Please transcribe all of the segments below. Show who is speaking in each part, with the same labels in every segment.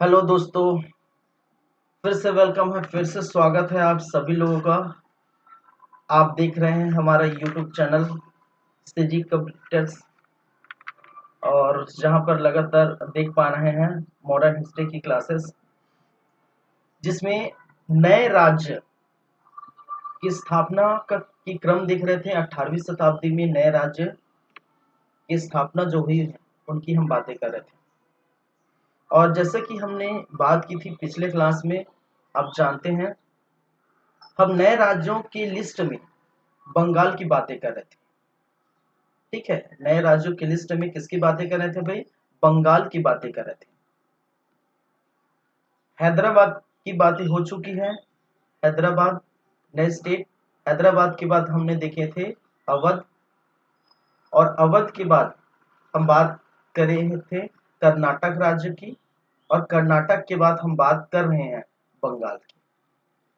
Speaker 1: Hello दोस्तों, फिर से वेलकम है, फिर से स्वागत है आप सभी लोगों का। आप देख रहे हैं हमारा यूट्यूब चैनल सीजी कंप्यूटर्स और जहां पर लगातार देख पा रहे हैं मॉडर्न हिस्ट्री की क्लासेस, जिसमें नए राज्य की स्थापना का की क्रम देख रहे थे। 18वीं शताब्दी में नए राज्य की स्थापना जो हुई है उनकी हम बातें कर रहे थे। और जैसे कि हमने बात की थी पिछले क्लास में, आप जानते हैं हम नए राज्यों की लिस्ट में बंगाल की बातें कर रहे थे। ठीक है, नए राज्यों की लिस्ट में किसकी बातें कर रहे थे भाई? बंगाल की बातें कर रहे थे। हैदराबाद की बातें हो चुकी है। हैदराबाद नए स्टेट। हैदराबाद के बाद हमने देखे थे अवध, और अवध के बाद हम बात कर रहे थे कर्नाटक राज्य की, और कर्नाटक के बाद हम बात कर रहे हैं बंगाल की।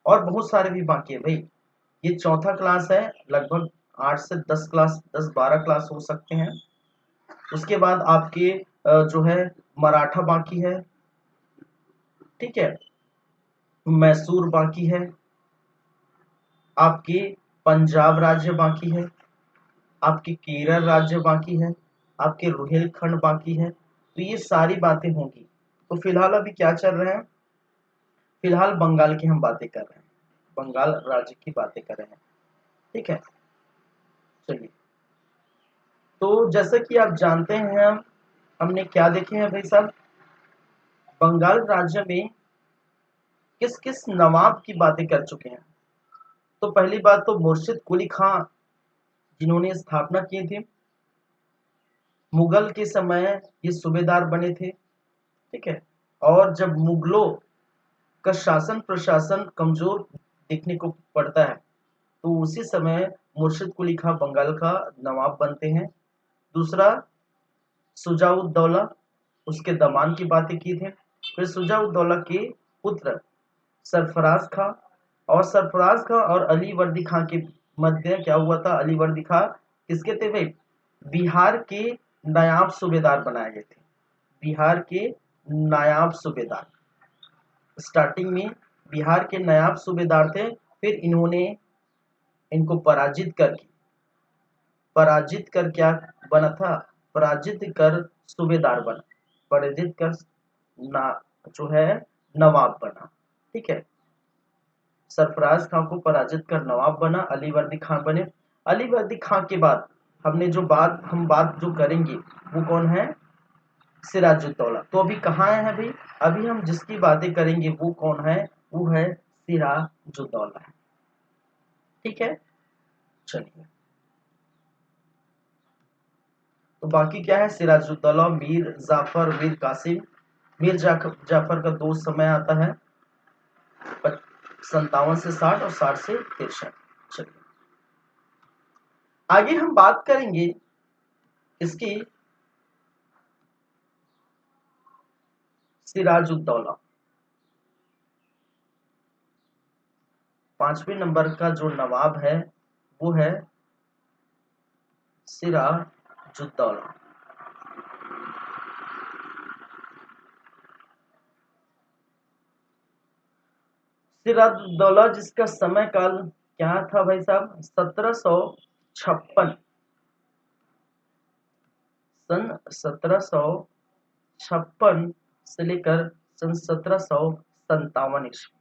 Speaker 1: और बहुत सारे भी बाकी है भाई। ये चौथा क्लास है, लगभग 8 से 10 क्लास, 10-12 क्लास हो सकते हैं। उसके बाद आपके जो है मराठा बाकी है। ठीक है, मैसूर बाकी है, आपके पंजाब राज्य बाकी है, आपके केरल राज्य बाकी है, आपके रुहेलखंड बाकी है। तो ये सारी बातें होंगी। तो फिलहाल अभी क्या चल रहा है? फिलहाल बंगाल की हम बातें कर रहे हैं, बंगाल राज्य की बातें कर रहे हैं। ठीक है, चलिए। तो जैसे कि आप जानते हैं हमने क्या देखे हैं भाई साहब, बंगाल राज्य में किस किस नवाब की बातें कर चुके हैं। तो पहली बात तो मुर्शिद कुली खां, जिन्होंने स्थापना की थी। मुगल के समय ये सूबेदार बने थे। ठीक है, और जब मुगलों का शासन प्रशासन कमजोर देखने को पड़ता है तो उसी समय मुर्शिद कुली खां बंगाल का नवाब बनते हैं। दूसरा, सुजाउद्दौला, उसके दमान की बातें की थी। फिर सुजाउद्दौला के पुत्र सरफराज खां, और सरफराज खां और अली वर्दी खां के मध्य क्या हुआ था? अली वर्दी खां किसके थे भाई? बिहार के नायाब सूबेदार बनाए गए थे। बिहार के नायाब सूबेदार, स्टार्टिंग में बिहार के नायाब सूबेदार थे। फिर इन्होंने इनको पराजित कर क्या बना था? पराजित कर सूबेदार बना, पराजित कर ना जो है नवाब बना। ठीक है, सरफराज खां को पराजित कर नवाब बना, अली वर्दी खां बने। अली वर्दी खां के बाद हमने जो बात जो करेंगे वो कौन है? सिराजुद्दौला। तो अभी कहाँ है भाई? अभी हम जिसकी बातें करेंगे वो कौन है? वो है सिराजुद्दौला है। ठीक है, चलिए। तो बाकी क्या है? सिराजुद्दौला, मीर जाफर, मीर कासिम। जाफर का 2 समय आता है, 57 से 60 और 60 से 63। चलिए, आगे हम बात करेंगे इसकी सिराजुद्दौला। 5वें नंबर का जो नवाब है वो है सिराजुद्दौला। सिराजुद्दौला जिसका समय काल क्या था भाई साहब? 1756, सन 1756 से लेकर सन 1757 ईस्वी।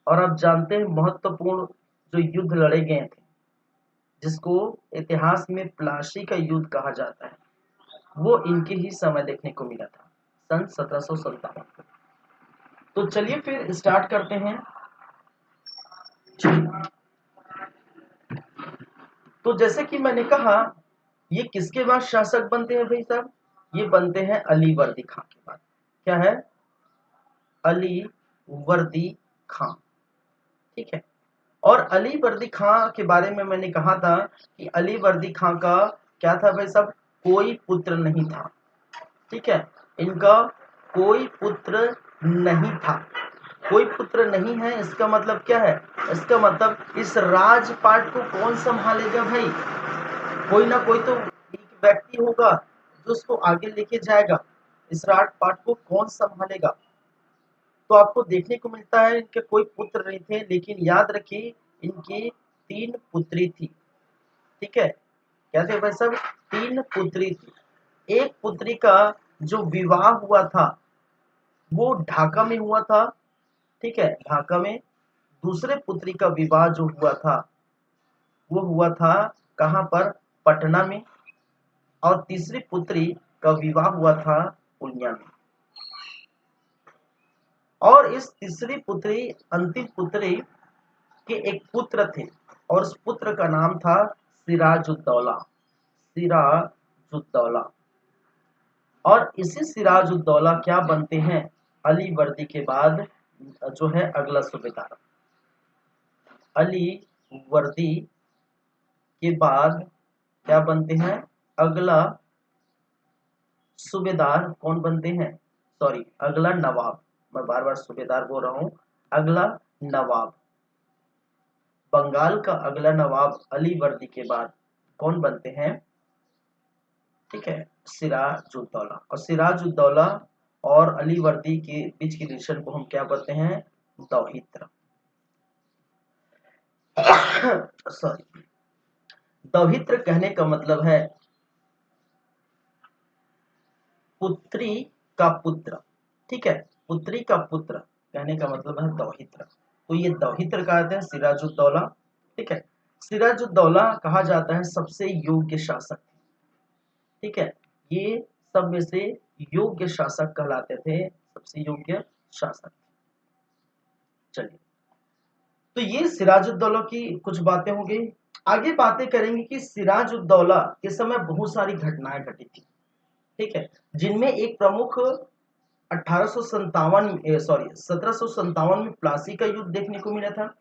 Speaker 1: और आप जानते हैं महत्वपूर्ण जो युद्ध लड़े गए थे, जिसको इतिहास में प्लासी का युद्ध कहा जाता है, वो इनके ही समय देखने को मिला था, सन 1757। तो चलिए फिर स्टार्ट करते हैं। तो जैसे कि मैंने कहा, ये किसके बाद शासक बनते हैं भाई साहब? ये बनते हैं अली वर्दी खां के बाद। क्या है? अली वर्दी खां। ठीक है, और अली वर्दी खां के बारे में मैंने कहा था कि अली वर्दी खां का क्या था भाई साहब? कोई पुत्र नहीं था। ठीक है, इनका कोई पुत्र नहीं था। कोई पुत्र नहीं है, इसका मतलब क्या है? इसका मतलब इस राजपाट को कौन संभालेगा भाई? कोई ना कोई तो एक व्यक्ति होगा जो उसको आगे लेके जाएगा। इस राजपाट को कौन संभालेगा? तो आपको देखने को मिलता है इनके कोई पुत्र नहीं थे, लेकिन याद रखिए इनकी 3 पुत्री थी। ठीक है, क्या थे भाई साहब? 3 पुत्री थी। एक पुत्री का जो विवाह हुआ था वो ढाका में हुआ था। ठीक है, ढाका में। दूसरे पुत्री का विवाह जो हुआ था वो हुआ था कहाँ पर? पटना में। और तीसरी पुत्री का विवाह हुआ था पूर्णिया में। और इस तीसरी पुत्री, अंतिम पुत्री के एक पुत्र थे और उस पुत्र का नाम था सिराजुद्दौला। सिराजुद्दौला। और इसी सिराजुद्दौला क्या बनते हैं? अली वर्दी के बाद जो है अगला सूबेदार। अली वर्दी के बाद क्या बनते हैं? अगला सूबेदार कौन बनते हैं? सॉरी, अगला नवाब। मैं बार बार सूबेदार बोल रहा हूं। अगला नवाब, बंगाल का अगला नवाब अली वर्दी के बाद कौन बनते हैं? ठीक है, सिराजुद्दौला। और सिराजुद्दौला और अली वर्दी के बीच की रिलेशन को हम क्या बोलते हैं? दौहित्र। सॉरी, दौहित्र कहने का मतलब है पुत्री का पुत्र। ठीक है, पुत्री का पुत्र कहने का मतलब है दौहित्र। तो ये दौहित्र कहते हैं सिराजुद्दौला। ठीक है, सिराजुद्दौला कहा जाता है सबसे योग्य शासक। ठीक है, ये सब में से योग्य शासक कहलाते थे, सबसे योग्य शासक। चलिए, तो ये सिराजुद्दौला की कुछ बातें हो गई। आगे बातें करेंगे कि सिराजुद्दौला के समय बहुत सारी घटनाएं घटी थी। ठीक है, जिनमें एक प्रमुख 1757 में प्लासी का युद्ध देखने को मिला था।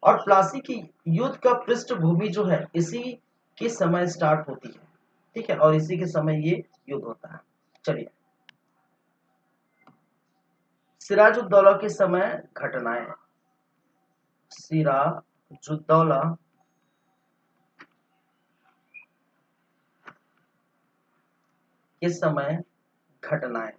Speaker 1: और प्लासी की युद्ध का पृष्ठभूमि जो है इसी के समय स्टार्ट होती है। ठीक है, और इसी के समय ये युद्ध होता है। चलिए, सिराजुद्दौला के समय घटनाएं। सिराजुद्दौला के समय घटनाएं।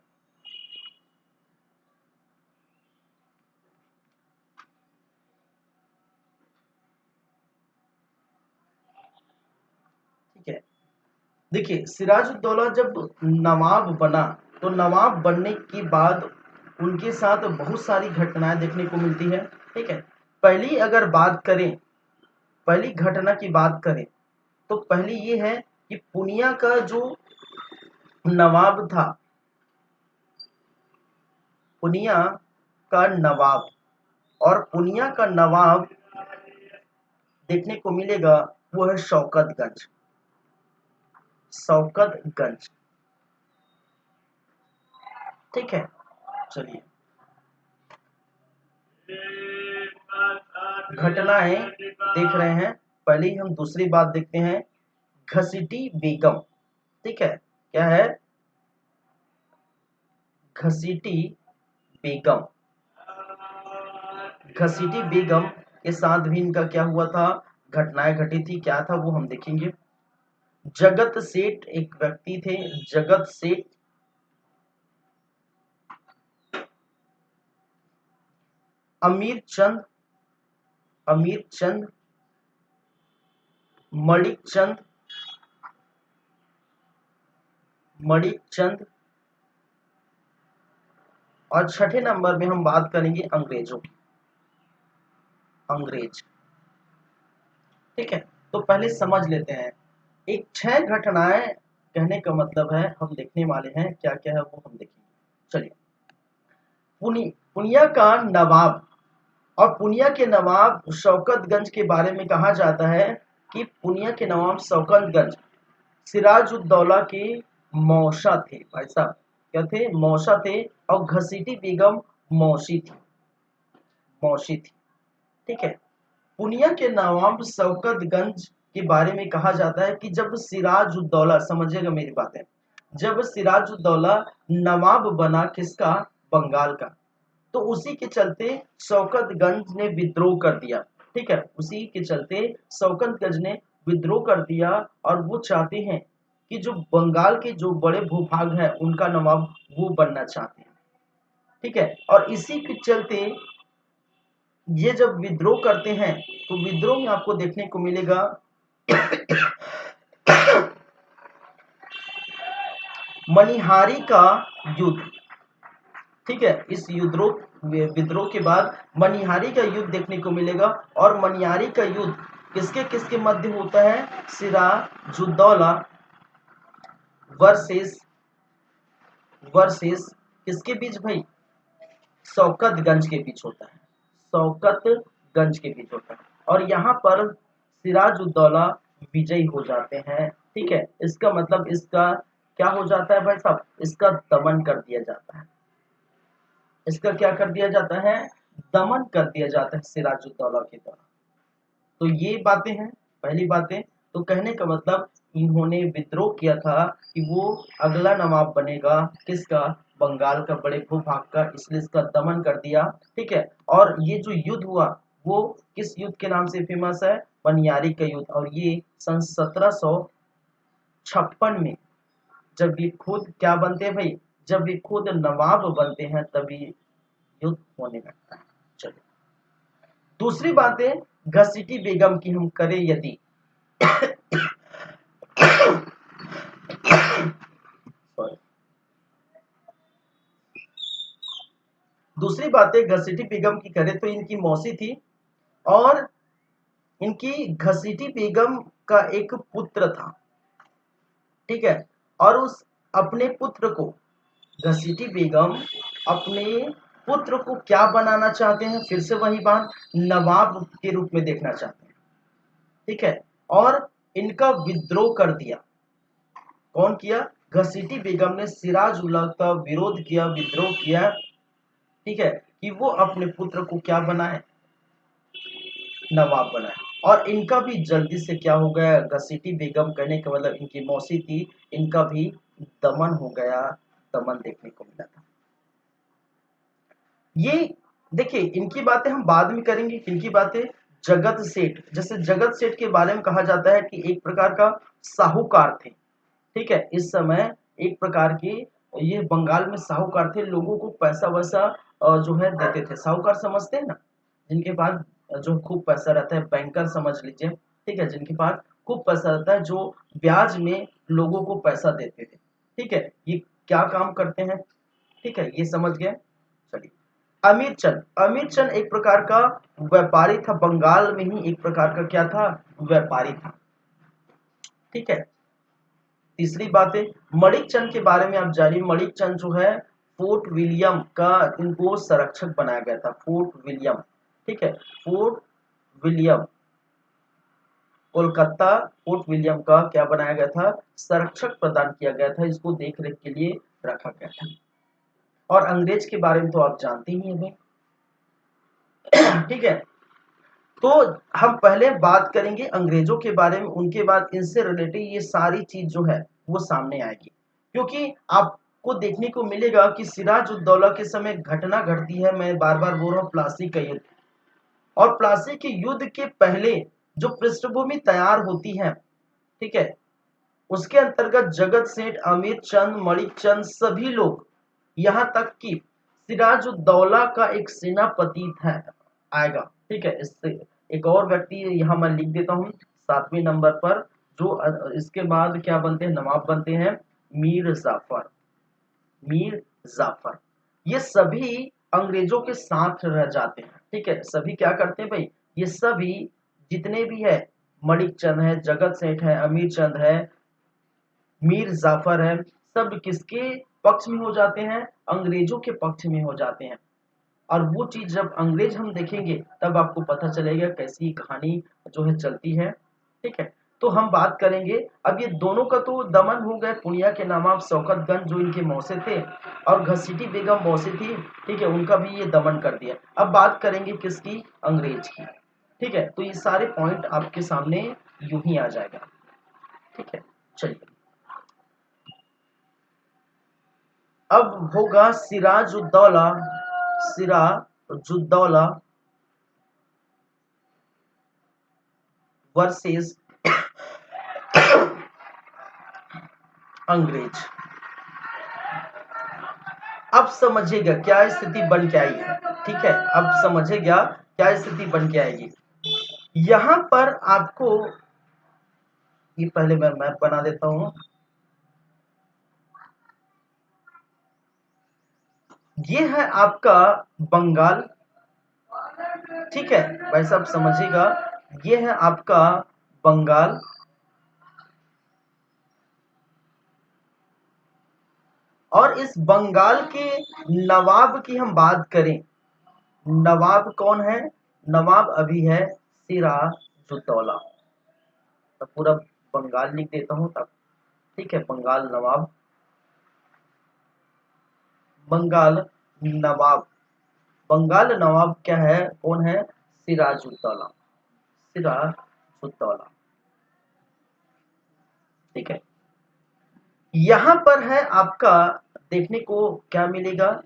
Speaker 1: ठीक है, देखिए सिराजुद्दौला जब नवाब बना तो नवाब बनने के बाद उनके साथ बहुत सारी घटनाएं देखने को मिलती है। ठीक है, पहली अगर बात करें, पहली घटना की बात करें तो पहली ये है कि पूर्णिया का जो नवाब था, पूर्णिया का नवाब, और पूर्णिया का नवाब देखने को मिलेगा वो है शौकतगंज। शौकतगंज। ठीक है, चलिए घटनाएं देख रहे हैं। पहले ही हम दूसरी बात देखते हैं, घसीटी बेगम। ठीक है, क्या है? घसीटी बेगम। घसीटी बेगम के साथ भी इनका क्या हुआ था? घटनाएं घटी थी। क्या था वो हम देखेंगे। जगत सेठ एक व्यक्ति थे, जगत सेठ। अमीर चंद, अमीर चंद, मणिक चंद, मणिक चंद। और छठे नंबर में हम बात करेंगे अंग्रेजों की। अंग्रेज। ठीक है, तो पहले समझ लेते हैं। एक 6 घटनाएं कहने का मतलब है हम देखने वाले हैं, क्या क्या है वो हम देखेंगे। चलिए, पुनिया का नवाब और पुनिया के नवाब शौकतगंज के बारे में कहा जाता है कि पुनिया के नवाब शौकतगंज सिराजुद्दौला के मौसा थे। भाई साहब क्या थे? मौसा थे। और घसीटी बेगम मौसी थी, मौसी थी। ठीक है, पुनिया के नवाब शौकतगंज के बारे में कहा जाता है कि जब सिराजुद्दौला, समझिएगा मेरी बातें, जब सिराजुद्दौला नवाब बना किसका? बंगाल का, तो उसी के चलते शौकतगंज ने विद्रोह कर दिया। ठीक है, उसी के चलते शौकतगंज ने विद्रोह कर दिया और वो चाहते हैं कि जो बंगाल के जो बड़े भूभाग हैं उनका नवाब वो बनना चाहते हैं। ठीक है। और इसी के चलते ये जब विद्रोह करते हैं तो विद्रोह में आपको देखने को मिलेगा मनिहारी का युद्ध। ठीक है, इस विद्रोह के बाद मनिहारी का युद्ध देखने को मिलेगा। और मनिहारी का युद्ध किसके किसके मध्य होता है? सिराजुद्दौला वर्सेस किसके बीच भाई? शौकतगंज के बीच होता है, शौकतगंज के बीच होता है। और यहाँ पर सिराजुद्दौला विजयी हो जाते हैं। ठीक है, इसका मतलब इसका क्या हो जाता है भाई साहब? इसका दमन कर दिया जाता है। इसका क्या कर दिया जाता है? दमन कर दिया जाता है सिराजुद्दौला के द्वारा। तो ये बातें हैं, पहली बातें। तो कहने का मतलब इन्होंने विद्रोह किया था कि वो अगला नवाब बनेगा किसका? बंगाल का, बड़े भूभाग का, इसलिए इसका दमन कर दिया। ठीक है। और ये जो युद्ध हुआ वो किस युद्ध के नाम से फेमस है? मनियारी का युद्ध। और ये सन 1756 में जब ये खुद क्या बनते हैं भाई? जब ये खुद नवाब बनते हैं तभी युद्ध होने लगता है। चलिए, दूसरी बात है घसीटी बेगम की हम करें यदि दूसरी बात है घसीटी बेगम की करें तो इनकी मौसी थी और इनकी घसीटी बेगम का एक पुत्र था। ठीक है। और उस अपने पुत्र को घसीटी बेगम अपने पुत्र को क्या बनाना चाहते हैं? फिर से वही बात, नवाब के रूप में देखना चाहते हैं। ठीक है। और इनका विद्रोह कर दिया। कौन किया? घसीटी बेगम ने सिराजुल्लाह का विरोध किया, विद्रोह किया। ठीक है, कि वो अपने पुत्र को क्या बनाए? नवाब बनाए। और इनका भी जल्दी से क्या हो गया? घसीटी बेगम कहने का मतलब इनकी मौसी थी, इनका भी दमन हो गया, दमन देखने को मिला था। ये देखिए, इनकी बातें हम बाद में करेंगे। किनकी बातें? जगत सेठ। जैसे जगत सेठ के बारे में कहा जाता है कि एक प्रकार का साहूकार थे। ठीक है, इस समय एक प्रकार के ये बंगाल में साहूकार थे, लोगों को पैसा वैसा जो है देते थे। साहूकार समझते हैं ना, जिनके पास जो खूब पैसा रहता है, बैंकर समझ लीजिए। ठीक है, जिनके पास खूब पैसा रहता है, जो ब्याज में लोगों को पैसा देते थे। ठीक है, ये क्या काम करते हैं? ठीक है, ये समझ गए। चलिए, अमीर चंद एक प्रकार का व्यापारी था, बंगाल में ही एक प्रकार का क्या था? व्यापारी था। ठीक है। तीसरी बात है मणिक चंद के बारे में आप जानिए। मणिक चंद जो है फोर्ट विलियम का इनको संरक्षक बनाया गया था। Fort William. ठीक है, fort William, Kolkata fort William का क्या बनाया गया था? संरक्षक प्रदान किया गया था, इसको देख रेख के लिए रखा गया था। और अंग्रेज के बारे में तो आप जानते ही हैं भाई। ठीक है, तो हम पहले बात करेंगे अंग्रेजों के बारे में, उनके बाद इनसे रिलेटेड ये सारी चीज जो है वो सामने आएगी। क्योंकि आपको देखने को मिलेगा कि सिराजुद्दौला के समय घटना घटती है, मैं बार बार बोल रहा हूँ, प्लासी का युद्ध। और प्लासी के युद्ध के पहले जो पृष्ठभूमि तैयार होती है, ठीक है, उसके अंतर्गत जगत सेठ, अमीर चंद, मणिक चंद, सभी लोग, यहाँ तक कि सिराजुद्दौला का एक सेनापति है आएगा। ठीक है, इससे एक और व्यक्ति यहाँ मैं लिख देता हूँ 7वें नंबर पर, जो इसके बाद क्या बनते हैं? नवाब बनते हैं, मीर जाफर। मीर जाफर, ये सभी अंग्रेजों के साथ रह जाते हैं। ठीक है, सभी क्या करते हैं भाई? ये सभी जितने भी है, मणिक चंद है, जगत सेठ है, अमीर चंद है, मीर जाफर है, सब किसके पक्ष में हो जाते हैं? अंग्रेजों के पक्ष में हो जाते हैं। और वो चीज जब अंग्रेज हम देखेंगे तब आपको पता चलेगा कैसी कहानी जो है चलती है। ठीक है, तो हम बात करेंगे अब ये दोनों का। तो दमन हो गए, पुनिया के नवाब शौकतगंज जो इनके मौसे थे, और घसीटी बेगम मौसी थी। ठीक है, उनका भी ये दमन कर दिया। अब बात करेंगे किसकी? अंग्रेज की। ठीक है, तो ये सारे पॉइंट आपके सामने यूं ही आ जाएगा। ठीक है, चलिए, अब होगा सिराजुद्दौला, सिराजुद्दौला वर्सेस अंग्रेज। अब अब समझिएगा क्या स्थिति बन के आई है। ठीक है, अब समझिएगा क्या स्थिति बन के आएगी। यहां पर आपको ये पहले मैं मैप बना देता हूं। ये है आपका बंगाल। ठीक है भाई साहब, समझिएगा ये है आपका बंगाल। और इस बंगाल के नवाब की हम बात करें, नवाब कौन है? नवाब अभी है सिराजुद्दौला। तो पूरा बंगाल लिख देता हूं तब। ठीक है, बंगाल नवाब, बंगाल नवाब, बंगाल नवाब क्या है, कौन है? सिराजुद्दौला, सिराजुद्दौला। ठीक है, यहां पर है आपका देखने को क्या मिलेगा,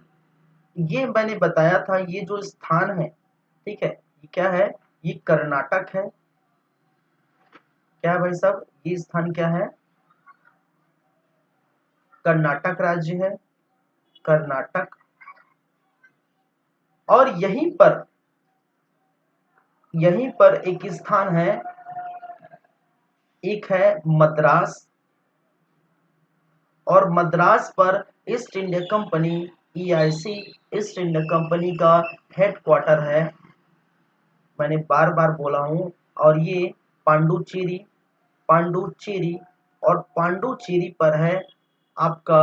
Speaker 1: ये मैंने बताया था, ये जो स्थान है, ठीक है, ये क्या है? ये कर्नाटक है। क्या है भाई साहब? ये स्थान क्या है? कर्नाटक राज्य है, कर्नाटक। और यहीं पर एक स्थान है, एक है मद्रास। और मद्रास पर east India company, EIC, east India company का हेडक्वार्टर है। मैंने बार बार बोला हूं। और ये पांडुचेरी, पांडुचेरी, और पांडुचेरी पर है आपका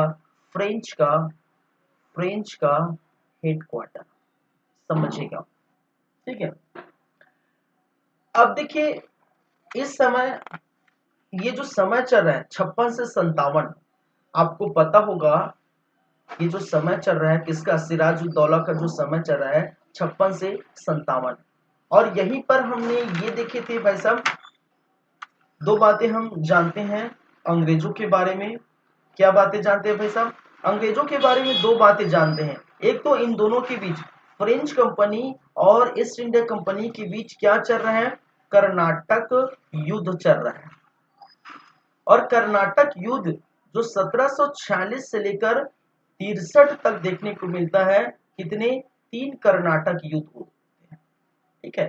Speaker 1: फ्रेंच का हेडक्वार्टर। समझिएगा, ठीक है। अब देखिए, इस समय ये जो समय चल रहा है 56 से 57, आपको पता होगा ये जो समय चल रहा है किसका? सिराजुद्दौला का जो समय चल रहा है 56 से 57। और यहीं पर हमने ये देखे थे भाई साहब, दो बातें हम जानते हैं अंग्रेजों के बारे में। क्या बातें जानते हैं भाई साहब? अंग्रेजों के बारे में दो बातें जानते हैं। एक तो इन दोनों के बीच, फ्रेंच कंपनी और ईस्ट इंडिया कंपनी के बीच क्या चल रहा है? कर्नाटक युद्ध चल रहा है। और कर्नाटक युद्ध जो 1746 से लेकर 63 तक देखने को मिलता है, कितने? 3 कर्नाटक युद्ध होते हैं। ठीक है,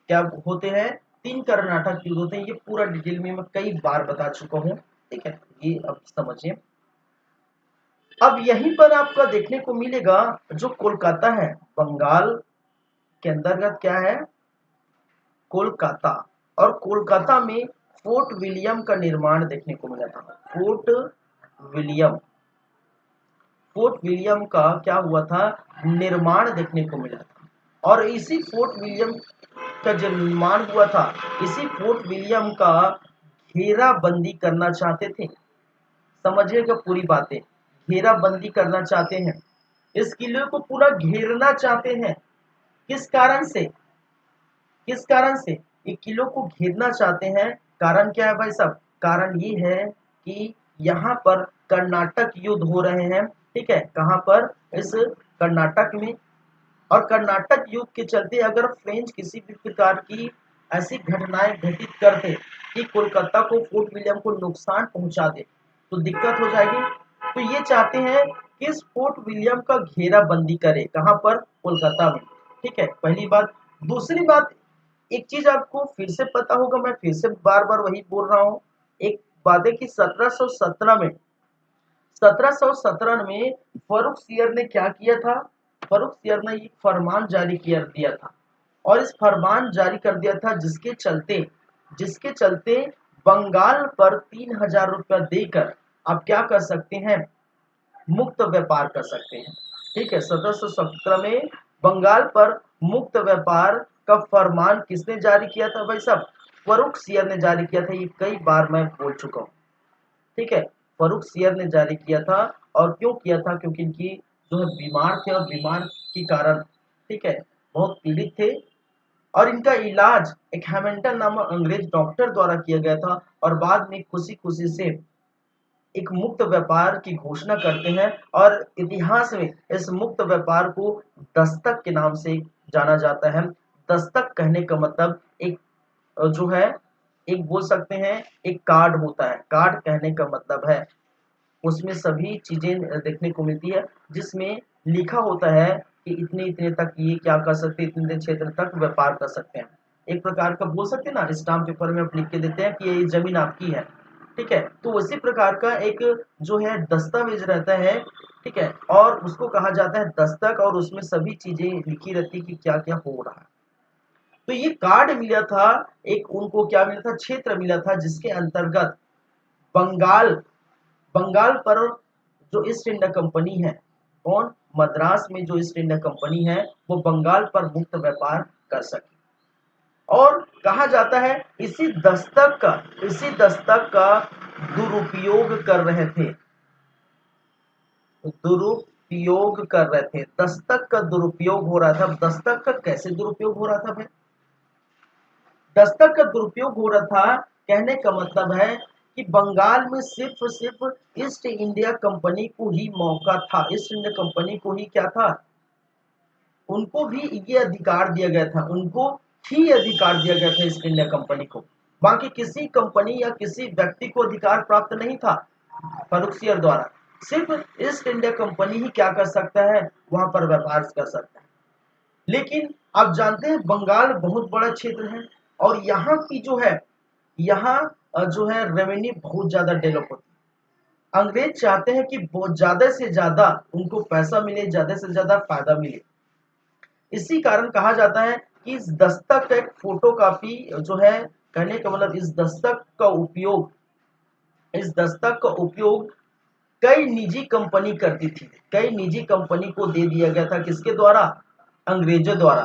Speaker 1: क्या होते हैं? 3 कर्नाटक युद्ध होते हैं। ये पूरा डिटेल में मैं कई बार बता चुका हूं। ठीक है, ये अब समझिए। अब यहीं पर आपका देखने को मिलेगा जो कोलकाता है, बंगाल के अंतर्गत क्या है? कोलकाता। और कोलकाता में फोर्ट विलियम का निर्माण देखने को मिला था। विलियम फोर्ट विलियम का क्या हुआ था? निर्माण देखने को मिला था। और इसी फोर्ट विलियम का जो निर्माण हुआ था, इसी फोर्ट विलियम का घेराबंदी करना चाहते थे। समझिएगा पूरी बातें, घेराबंदी करना चाहते हैं, इस किले को पूरा घेरना चाहते हैं। किस कारण से? किस कारण से ये किलों को घेरना चाहते हैं? कारण क्या है भाई साहब? कारण ये है कि यहाँ पर कर्नाटक युद्ध हो रहे हैं। ठीक है, कहाँ पर? इस कर्नाटक में। और कर्नाटक युद्ध के चलते अगर फ्रेंच किसी भी प्रकार की ऐसी घटनाएं घटित करते कि कोलकाता को, फोर्ट विलियम को नुकसान पहुंचा दे, तो दिक्कत हो जाएगी। तो ये चाहते हैं कि इस फोर्ट विलियम का घेराबंदी करे। कहाँ पर? कोलकाता में। ठीक है, पहली बात। दूसरी बात, एक चीज आपको फिर से पता होगा, मैं फिर से बार बार वही बोल रहा हूं। एक बात है कि 1717 में फर्रुख सियर ने क्या किया था? फर्रुख सियर ने एक फरमान जारी किया दिया था। और इस फरमान जारी कर दिया था जिसके चलते बंगाल पर 3000 रुपया देकर आप क्या कर सकते हैं? मुक्त व्यापार कर सकते हैं। ठीक है, 1717 में बंगाल पर मुक्त व्यापार का फरमान किसने जारी किया था भाई साहब? फर्रुख सियर ने जारी किया था। ये कई बार मैं बोल चुका हूं। ठीक है, फर्रुख सियर ने जारी किया था। और क्यों किया था? क्योंकि इनकी जो है बीमार थे, और बीमार के कारण, ठीक है, बहुत पीड़ित थे। और इनका इलाज एक हैमिल्टन नामक अंग्रेज डॉक्टर द्वारा किया गया था। और बाद में खुशी खुशी से एक मुक्त व्यापार की घोषणा करते हैं। और इतिहास में इस मुक्त व्यापार को दस्तक के नाम से जाना जाता है। दस्तक कहने का मतलब एक जो है, एक बोल सकते हैं एक कार्ड होता है। कार्ड कहने का मतलब है उसमें सभी चीजें देखने को मिलती है, जिसमें लिखा होता है कि इतने इतने तक ये क्या कर सकते हैं, इतने इतने क्षेत्र तक व्यापार कर सकते हैं। एक प्रकार का बोल सकते हैं ना, स्टाम्प पेपर में आप लिख के देते हैं कि ये जमीन आपकी है, ठीक है। तो उसी प्रकार का एक जो है दस्तावेज रहता है, ठीक है, और उसको कहा जाता है दस्तक, और उसमें सभी चीजें लिखी रहती कि क्या क्या हो रहा है। तो ये कार्ड मिला था, एक उनको क्या मिला था, क्षेत्र मिला था, जिसके अंतर्गत बंगाल बंगाल पर जो ईस्ट इंडिया कंपनी है, कौन, मद्रास में जो ईस्ट इंडिया कंपनी है, वो बंगाल पर मुक्त व्यापार कर सके। और कहा जाता है इसी दस्तक का दुरुपयोग कर रहे थे, दुरुपयोग कर रहे थे, दस्तक का दुरुपयोग हो रहा था। दस्तक का कैसे दुरुपयोग हो रहा था भाई? दस्तक का दुरुपयोग हो रहा था, कहने का मतलब है कि बंगाल में सिर्फ और सिर्फ ईस्ट इंडिया कंपनी को ही मौका था, ईस्ट इंडिया कंपनी को ही क्या था, उनको भी ये अधिकार दिया गया था, उनको ही अधिकार दिया गया था ईस्ट इंडिया कंपनी को। बाकी किसी कंपनी या किसी व्यक्ति को अधिकार प्राप्त नहीं था फर्रुखसियर द्वारा। सिर्फ ईस्ट इंडिया कंपनी ही क्या कर सकता है, वहां पर व्यापार कर सकता है। लेकिन आप जानते हैं बंगाल बहुत बड़ा क्षेत्र है, और यहाँ की जो है, यहाँ जो है रेवेन्यू बहुत ज्यादा डेवलप होती है। अंग्रेज चाहते हैं कि बहुत ज्यादा से ज्यादा उनको पैसा मिले, ज्यादा से ज्यादा फायदा मिले। इसी कारण कहा जाता है कि इस दस्तक का एक फोटोकॉपी जो है, कहने का मतलब इस दस्तक का उपयोग कई निजी कंपनी करती थी, कई निजी कंपनी को दे दिया गया था, किसके द्वारा, अंग्रेजों द्वारा,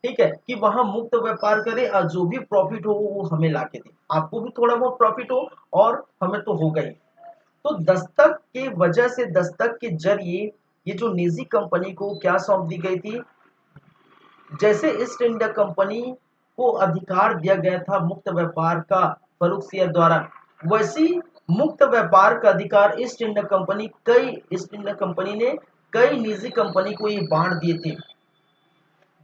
Speaker 1: ठीक है, कि वहां मुक्त व्यापार करे और जो भी प्रॉफिट हो वो हमें लाके दे, आपको भी थोड़ा बहुत प्रॉफिट हो और हमें तो होगा ही। तो दस्तक के वजह से, दस्तक के जरिए ये जो निजी कंपनी को क्या सौंप दी गई थी, जैसे ईस्ट इंडिया कंपनी को अधिकार दिया गया था मुक्त व्यापार का फर्रुखसियर द्वारा, वैसी मुक्त व्यापार का अधिकार ईस्ट इंडिया कंपनी ने कई निजी कंपनी को ये बांट दिए थे,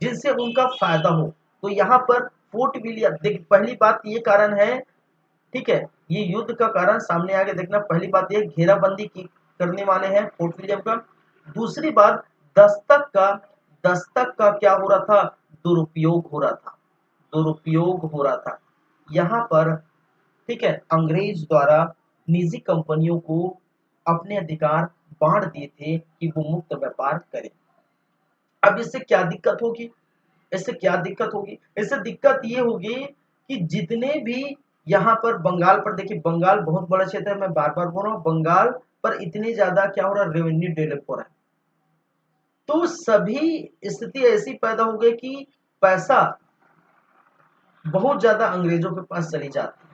Speaker 1: जिनसे उनका फायदा हो। तो यहाँ पर फोर्ट विलियम, देख पहली बात ये कारण है, ठीक है, ये युद्ध का कारण सामने आके देखना। पहली बात ये घेराबंदी की करने वाले हैं फोर्ट विलियम का। दूसरी बात, दस्तक का दस्तक का क्या हो रहा था, दुरुपयोग हो रहा था, दुरुपयोग हो रहा था यहाँ पर, ठीक है। अंग्रेज द्वारा निजी कंपनियों को अपने अधिकार बांट दिए थे कि वो मुक्त व्यापार करें। अब इससे क्या दिक्कत होगी, इससे क्या दिक्कत होगी, इससे दिक्कत ये होगी कि जितने भी यहाँ पर बंगाल पर, देखिए बंगाल बहुत बड़ा क्षेत्र है, मैं बार बार बोल रहा हूँ, बंगाल पर इतनी ज्यादा क्या हो रहा है, रेवेन्यू डेवलप हो रहा है। तो सभी स्थिति ऐसी पैदा हो गई कि पैसा बहुत ज्यादा अंग्रेजों के पास चली जाती है।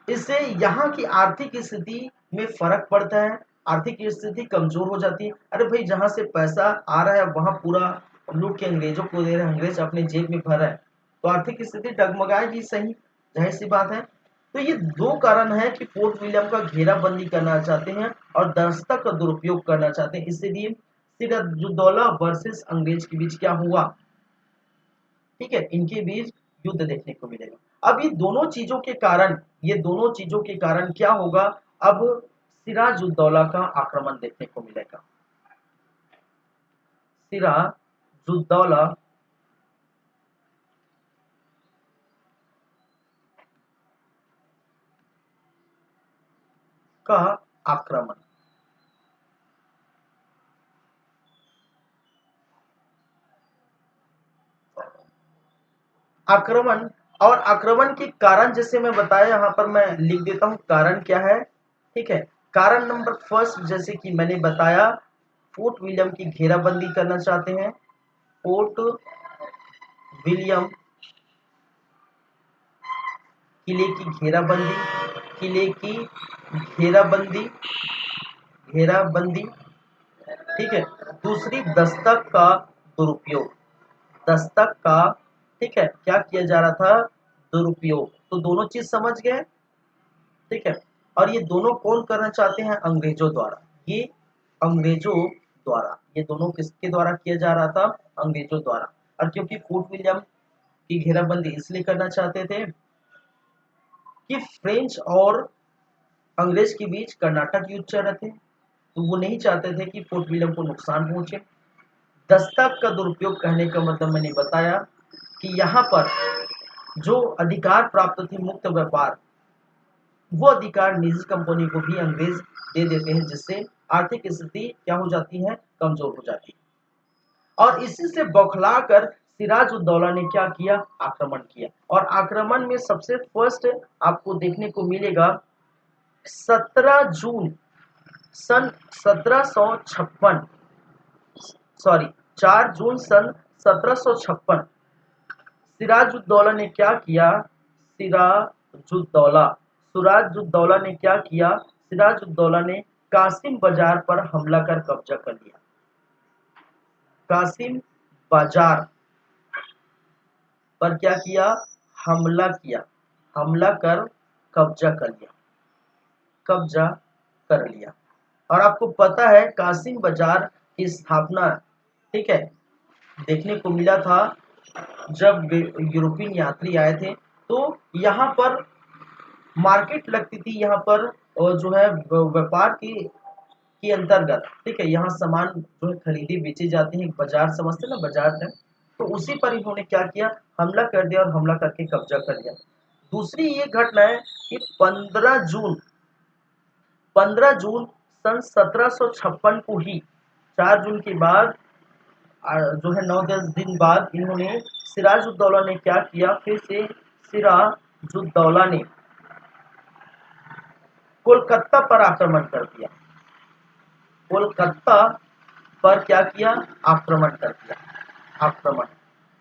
Speaker 1: इससे यहाँ की आर्थिक स्थिति में फर्क पड़ता है, आर्थिक स्थिति कमजोर हो जाती है। अरे भाई, जहां से पैसा आ रहा है वहां पूरा लूट के अंग्रेजों को दे रहे हैं, अंग्रेज अपने जेब में भर रहा है, तो आर्थिक स्थिति डगमगाएगी, सही, जाहिर सी बात है। तो ये दो कारण है कि फोर्ट विलियम का घेराबंदी करना चाहते हैं और दस्तक का दुरुपयोग करना चाहते हैं। इसलिए सिराजुद्दौला वर्सेस अंग्रेज के बीच क्या हुआ, ठीक है, इनके बीच युद्ध देखने को मिलेगा। अब ये दोनों चीजों के कारण क्या होगा, अब सिराजुद्दौला का आक्रमण देखने को मिलेगा। सिराजुद्दौला का आक्रमण, आक्रमण और आक्रमण के कारण जैसे मैं बताया, यहाँ पर मैं लिख देता हूं कारण क्या है, ठीक है। कारण नंबर फर्स्ट, जैसे कि मैंने बताया, फोर्ट विलियम की घेराबंदी करना चाहते हैं, फोर्ट विलियम किले की घेराबंदी, किले की घेराबंदी, घेराबंदी, ठीक है। दूसरी, दस्तक का दुरुपयोग, दस्तक का, ठीक है, क्या किया जा रहा था, दुरुपयोग। तो दोनों चीज समझ गए, ठीक है। और ये दोनों कौन करना चाहते हैं, अंग्रेजों द्वारा, ये अंग्रेजों द्वारा, ये दोनों किसके द्वारा किया जा रहा था, अंग्रेजों द्वारा। और क्योंकि फोर्ट विलियम की घेराबंदी इसलिए करना चाहते थे कि फ्रेंच और अंग्रेज के बीच कर्नाटक युद्ध चल रहे थे, तो वो नहीं चाहते थे कि फोर्ट विलियम को नुकसान पहुंचे। दस्तक का दुरुपयोग कहने का मतलब मैंने बताया कि यहाँ पर जो अधिकार प्राप्त थे मुक्त व्यापार, वो अधिकार निजी कंपनी को भी अंग्रेज दे देते हैं, जिससे आर्थिक स्थिति क्या हो जाती है, कमजोर हो जाती है। और इसी से बौखलाकर सिराजुद्दौला ने क्या किया, आक्रमण किया। और आक्रमण में सबसे फर्स्ट आपको देखने को मिलेगा 17 जून सन 1756, सॉरी 4 जून सन 1756 सिराजुद्दौला ने क्या किया, सिराजुद्दौला ने क्या किया, सिराजुद्दौला ने कासिम बाजार पर हमला कर कब्जा कर लिया। कासिम बाजार पर क्या किया, हमला किया, हमला कर कब्जा कर लिया, कब्जा कर लिया। और आपको पता है कासिम बाजार की स्थापना, ठीक है, देखने को मिला था जब यूरोपियन यात्री आए थे, तो यहाँ पर मार्केट लगती थी, यहाँ पर जो है व्यापार की अंतर्गत, ठीक है, यहाँ सामान जो है खरीदी बेची जाती है, एक बाजार समझते ना, बाजार है। तो उसी पर इन्होंने क्या किया, हमला कर दिया और हमला करके कब्जा कर लिया। दूसरी ये घटना है कि 15 जून सन 1756 को ही, 4 जून के बाद जो है 9-10 दिन बाद इन्होंने सिराजुद्दौला ने क्या किया, फिर से सिराजुद्दौला ने कोलकाता पर आक्रमण कर दिया। कोलकाता पर क्या किया, आक्रमण कर दिया, आक्रमण।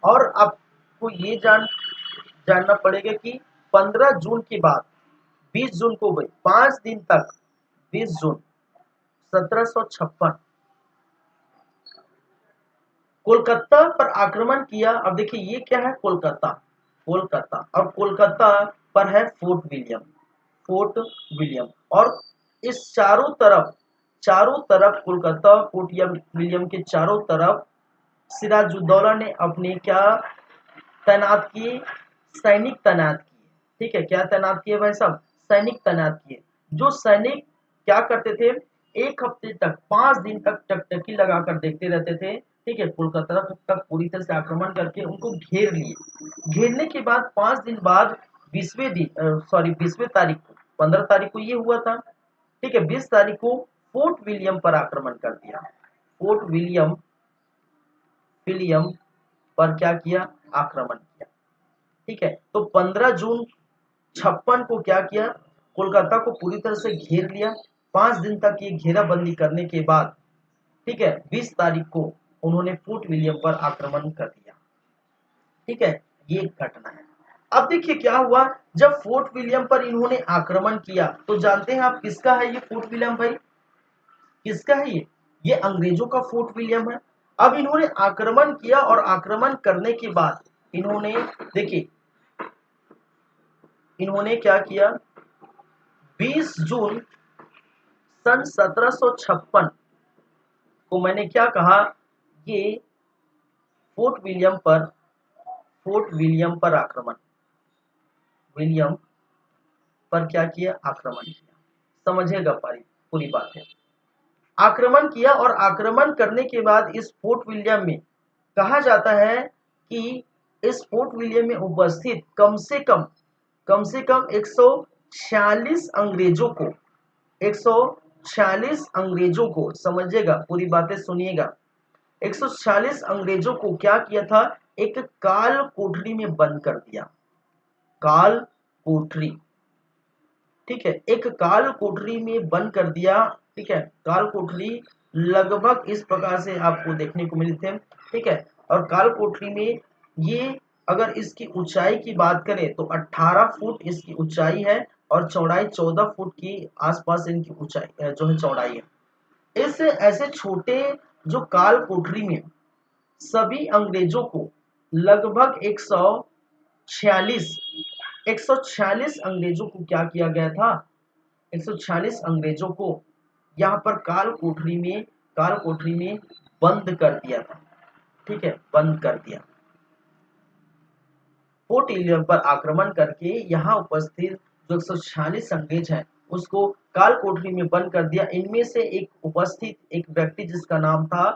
Speaker 1: और आपको ये जानना पड़ेगा कि 15 जून के बाद 20 जून को गई 5 दिन तक, 20 जून 1756 कोलकाता पर आक्रमण किया। अब देखिए ये क्या है, कोलकाता, कोलकाता, और कोलकाता पर है फोर्ट विलियम, फोर्ट विलियम। और इस चारों तरफ कोलकाता फोर्ट विलियम के चारों तरफ सिराजुद्दौला ने अपने क्या तैनात किए, सैनिक तैनात किए, ठीक है, क्या तैनात किए भाई साहब, सैनिक तैनात किए। जो सैनिक क्या करते थे, एक हफ्ते तक, 5 दिन तक टकटकी लगाकर देखते रहते थे, ठीक है, कोलकाता तक पूरी तरह से आक्रमण करके उनको घेर लिए। घेरने के बाद 5 दिन बाद 20वें तारीख को, 15 तारीख को ये हुआ था, ठीक है, 20 तारीख को फोर्ट विलियम पर आक्रमण कर दिया। फोर्ट विलियम पर क्या किया, आक्रमण किया, ठीक है। तो 15 जून 56 को क्या किया, कोलकाता को पूरी तरह से घेर लिया। 5 दिन तक ये घेराबंदी करने के बाद, ठीक है, 20 तारीख को उन्होंने फोर्ट विलियम पर आक्रमण कर दिया, ठीक है, ये घटना है। अब देखिए क्या हुआ, जब फोर्ट विलियम पर इन्होंने आक्रमण किया, तो जानते हैं आप किसका है ये फोर्ट विलियम भाई, किसका है ये अंग्रेजों का फोर्ट विलियम है। अब इन्होंने आक्रमण किया और आक्रमण करने के बाद इन्होंने, देखिए इन्होंने क्या किया, 20 जून सन 1756 को मैंने क्या कहा, ये फोर्ट विलियम पर आक्रमण, विलियम पर क्या किया, आक्रमण किया। समझिएगा पूरी बात है। आक्रमण किया और आक्रमण करने के बाद इस फोर्ट विलियम में कहा जाता है कि इस फोर्ट विलियम में उपस्थित कम से कम 146 अंग्रेजों को, 146 अंग्रेजों को, समझिएगा पूरी बातें सुनिएगा, 146 अंग्रेजों को क्या किया था, एक काल कोठरी में बंद कर दिया, काल कोठरी, ठीक है, एक काल कोठरी में बंद कर दिया, ठीक है। काल कोठरी लगभग इस प्रकार से आपको देखने को मिले थे, ठीक है। और काल कोठरी में ये, अगर इसकी ऊंचाई की बात करें तो 18 फुट इसकी ऊंचाई है और चौड़ाई 14 फुट की आसपास इनकी ऊंचाई जो है चौड़ाई है। इस ऐसे छोटे जो काल कोठरी में सभी अंग्रेजों को लगभग 146 अंग्रेजों को क्या किया गया था, 146 अंग्रेजों को यहाँ पर काल कोठरी में बंद कर दिया था, ठीक है, बंद कर दिया। फोर्ट विलियम पर आक्रमण करके यहाँ उपस्थित जो 146 अंग्रेज हैं उसको काल कोठरी में बंद कर दिया। इनमें से एक उपस्थित एक व्यक्ति जिसका नाम था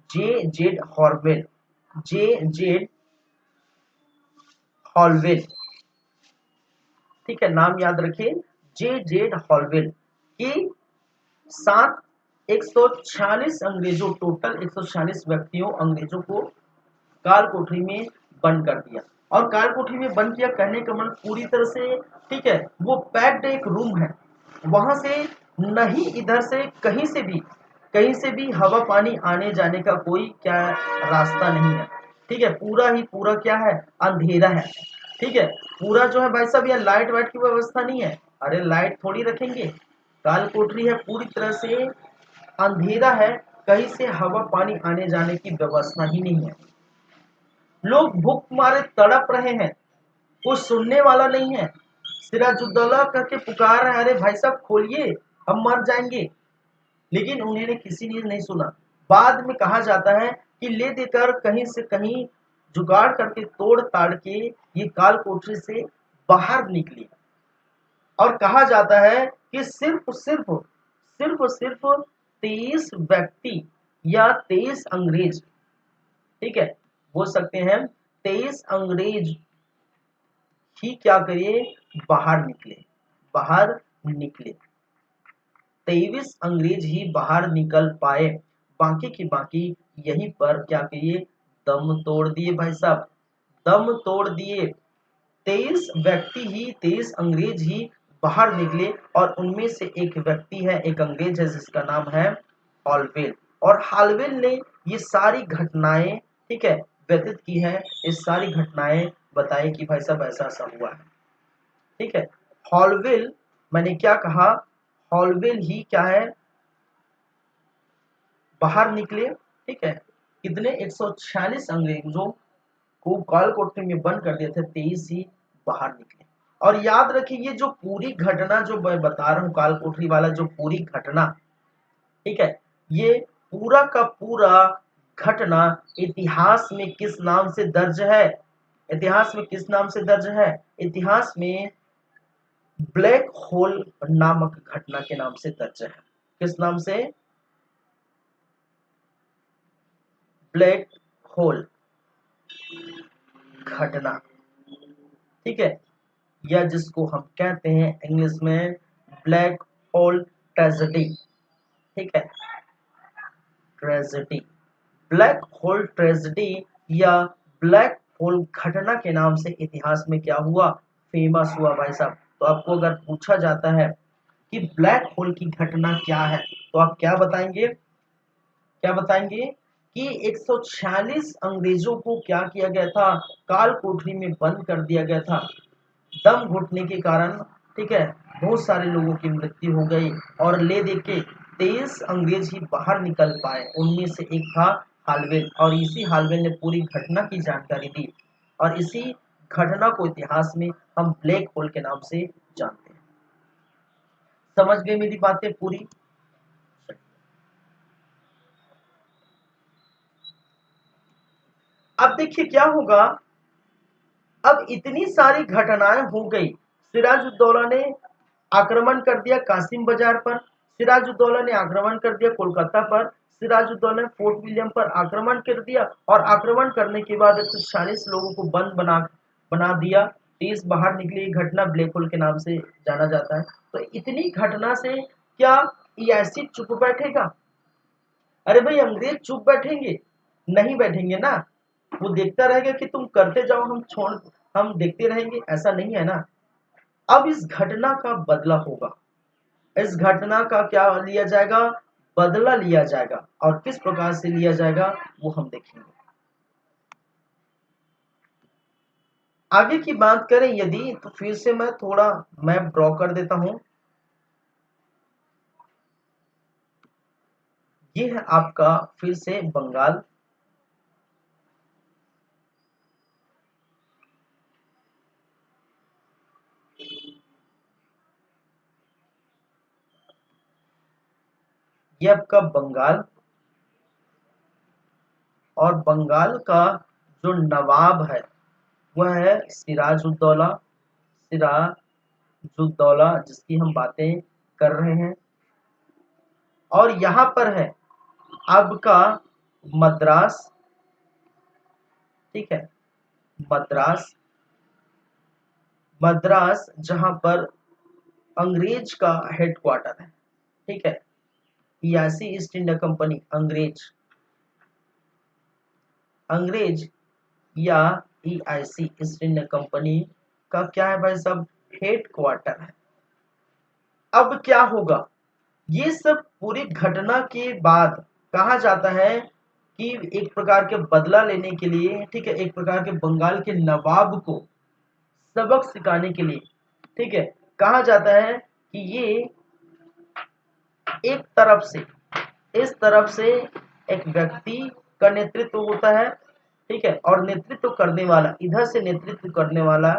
Speaker 1: जे जेड हॉर्वेल, जे जेड हॉलवेल, ठीक है, नाम याद रखिए, जे जेड हॉलवेल की साथ 146 अंग्रेजों, टोटल 146 व्यक्तियों अंग्रेजों को काल कोठरी में बंद कर दिया। और काल कोठरी में बंद किया कहने का मतलब पूरी तरह से, ठीक है, वो पैक्ड एक रूम है, वहां से नहीं इधर से कहीं से भी हवा पानी आने जाने का कोई क्या रास्ता नहीं है, ठीक है, पूरा ही पूरा क्या है, अंधेरा है, ठीक है, पूरा जो है भाई साहब यहाँ लाइट वाइट की व्यवस्था नहीं है, अरे लाइट थोड़ी रखेंगे, काल कोठरी है, पूरी तरह से अंधेरा है, कहीं से हवा पानी आने जाने की व्यवस्था ही नहीं है, लोग भूख मारे तड़प रहे हैं, कोई सुनने वाला नहीं है, सिराजुद्दौला करके पुकार रहे हैं, अरे भाई साहब खोलिए हम मर जाएंगे, लेकिन उन्हें किसी ने नहीं सुना। बाद में कहा जाता है कि ले देकर कहीं से कहीं जुगाड़ करके तोड़ ताड़ के ये काल कोठरी से बाहर निकली, और कहा जाता है कि सिर्फ 23 व्यक्ति या 23 अंग्रेज, ठीक है, बोल सकते हैं 23 अंग्रेज ही क्या करिए बाहर निकले, 23 अंग्रेज ही बाहर निकल पाए, बाकी की बाकी यहीं पर क्या करिए दम तोड़ दिए भाई साहब, दम तोड़ दिए। 23 अंग्रेज ही बाहर निकले, और उनमें से एक व्यक्ति है, एक अंग्रेज है जिसका नाम है हॉलवेल, और हॉलवेल ने ये सारी घटनाएं, ठीक है, व्यतीत की है, ये सारी घटनाएं बताए कि भाई साहब ऐसा ऐसा हुआ है, ठीक है। हॉलवेल, मैंने क्या कहा, हॉलवेल ही क्या है बाहर निकले, ठीक है, कितने 146 अंग्रेजों को काल कोठरी में बंद कर दिए थे, 23 ही बाहर निकले। और याद रखिए ये जो पूरी घटना जो मैं बता रहा हूँ, काल कोठरी वाला जो पूरी घटना, ठीक है, ये पूरा का पूरा घटना इतिहास में किस नाम से दर्ज है, इतिहास में किस नाम से दर्ज है, इतिहास में ब्लैक होल नामक घटना के नाम से दर्ज है, किस नाम से, ब्लैक होल घटना, ठीक है, या जिसको हम कहते हैं इंग्लिश में ब्लैक होल ट्रेजेडी, ठीक है, ट्रेजेडी, ब्लैक होल ट्रेजेडी या ब्लैक होल घटना के नाम से इतिहास में क्या हुआ, फेमस हुआ भाई साहब। तो आपको अगर पूछा जाता है कि ब्लैक होल की घटना क्या है, तो आप क्या बताएंगे, क्या बताएंगे कि 146 अंग्रेजों को क्या किया गया था, काल कोठरी में बंद कर दिया गया था, दम घुटने के कारण, ठीक है, बहुत सारे लोगों की मृत्यु हो गई, और ले दे के 23 अंग्रेज ही बाहर निकल पाए, उनमें से एक था हालवेल, और इसी हालवेल ने पूरी घटना की जानकारी दी, और इसी घटना को इतिहास में हम ब्लैक होल के नाम से जानते हैं। समझ गए मेरी बातें पूरी। अब देखिए क्या होगा, अब इतनी सारी घटनाएं हो गई, सिराजुद्दौला ने आक्रमण कर दिया कासिम बाजार पर, सिराजुद्दौला ने आक्रमण कर दिया कोलकाता पर, सिराजुद्दौला ने फोर्ट विलियम पर आक्रमण कर दिया, और आक्रमण करने के बाद 140 लोगों को बंद बना दिया, 30 बाहर निकली, घटना ब्लैक होल के नाम से जाना जाता है। तो इतनी घटना से क्या ये ऐसी चुप बैठेगा, अरे भाई अंग्रेज चुप बैठेंगे, नहीं बैठेंगे ना, वो देखता रहेगा कि तुम करते जाओ, हम देखते रहेंगे, ऐसा नहीं है ना। अब इस घटना का बदला होगा, इस घटना का क्या लिया जाएगा, बदला लिया जाएगा, और किस प्रकार से लिया जाएगा वो हम देखेंगे। आगे की बात करें यदि, तो फिर से मैं थोड़ा मैप ड्रॉ कर देता हूं, ये है आपका फिर से बंगाल, ये आपका बंगाल, और बंगाल का जो नवाब है वह है सिराजुद्दौला, सिराजुद्दौला जिसकी हम बातें कर रहे हैं। और यहाँ पर है आपका मद्रास, ठीक है, मद्रास, मद्रास जहां पर अंग्रेज का हेडक्वार्टर है, ठीक है। EIC ईस्ट इंडिया कंपनी, अंग्रेज या EIC ईस्ट इंडिया कंपनी का क्या है भाई साहब, हेड क्वार्टर है। अब क्या होगा, ये सब पूरी घटना के बाद कहा जाता है कि एक प्रकार के बदला लेने के लिए, ठीक है, एक प्रकार के बंगाल के नवाब को सबक सिखाने के लिए, ठीक है, कहा जाता है कि ये एक तरफ से, इस तरफ से एक व्यक्ति का नेतृत्व होता है, ठीक है, और नेतृत्व करने वाला, इधर से नेतृत्व करने वाला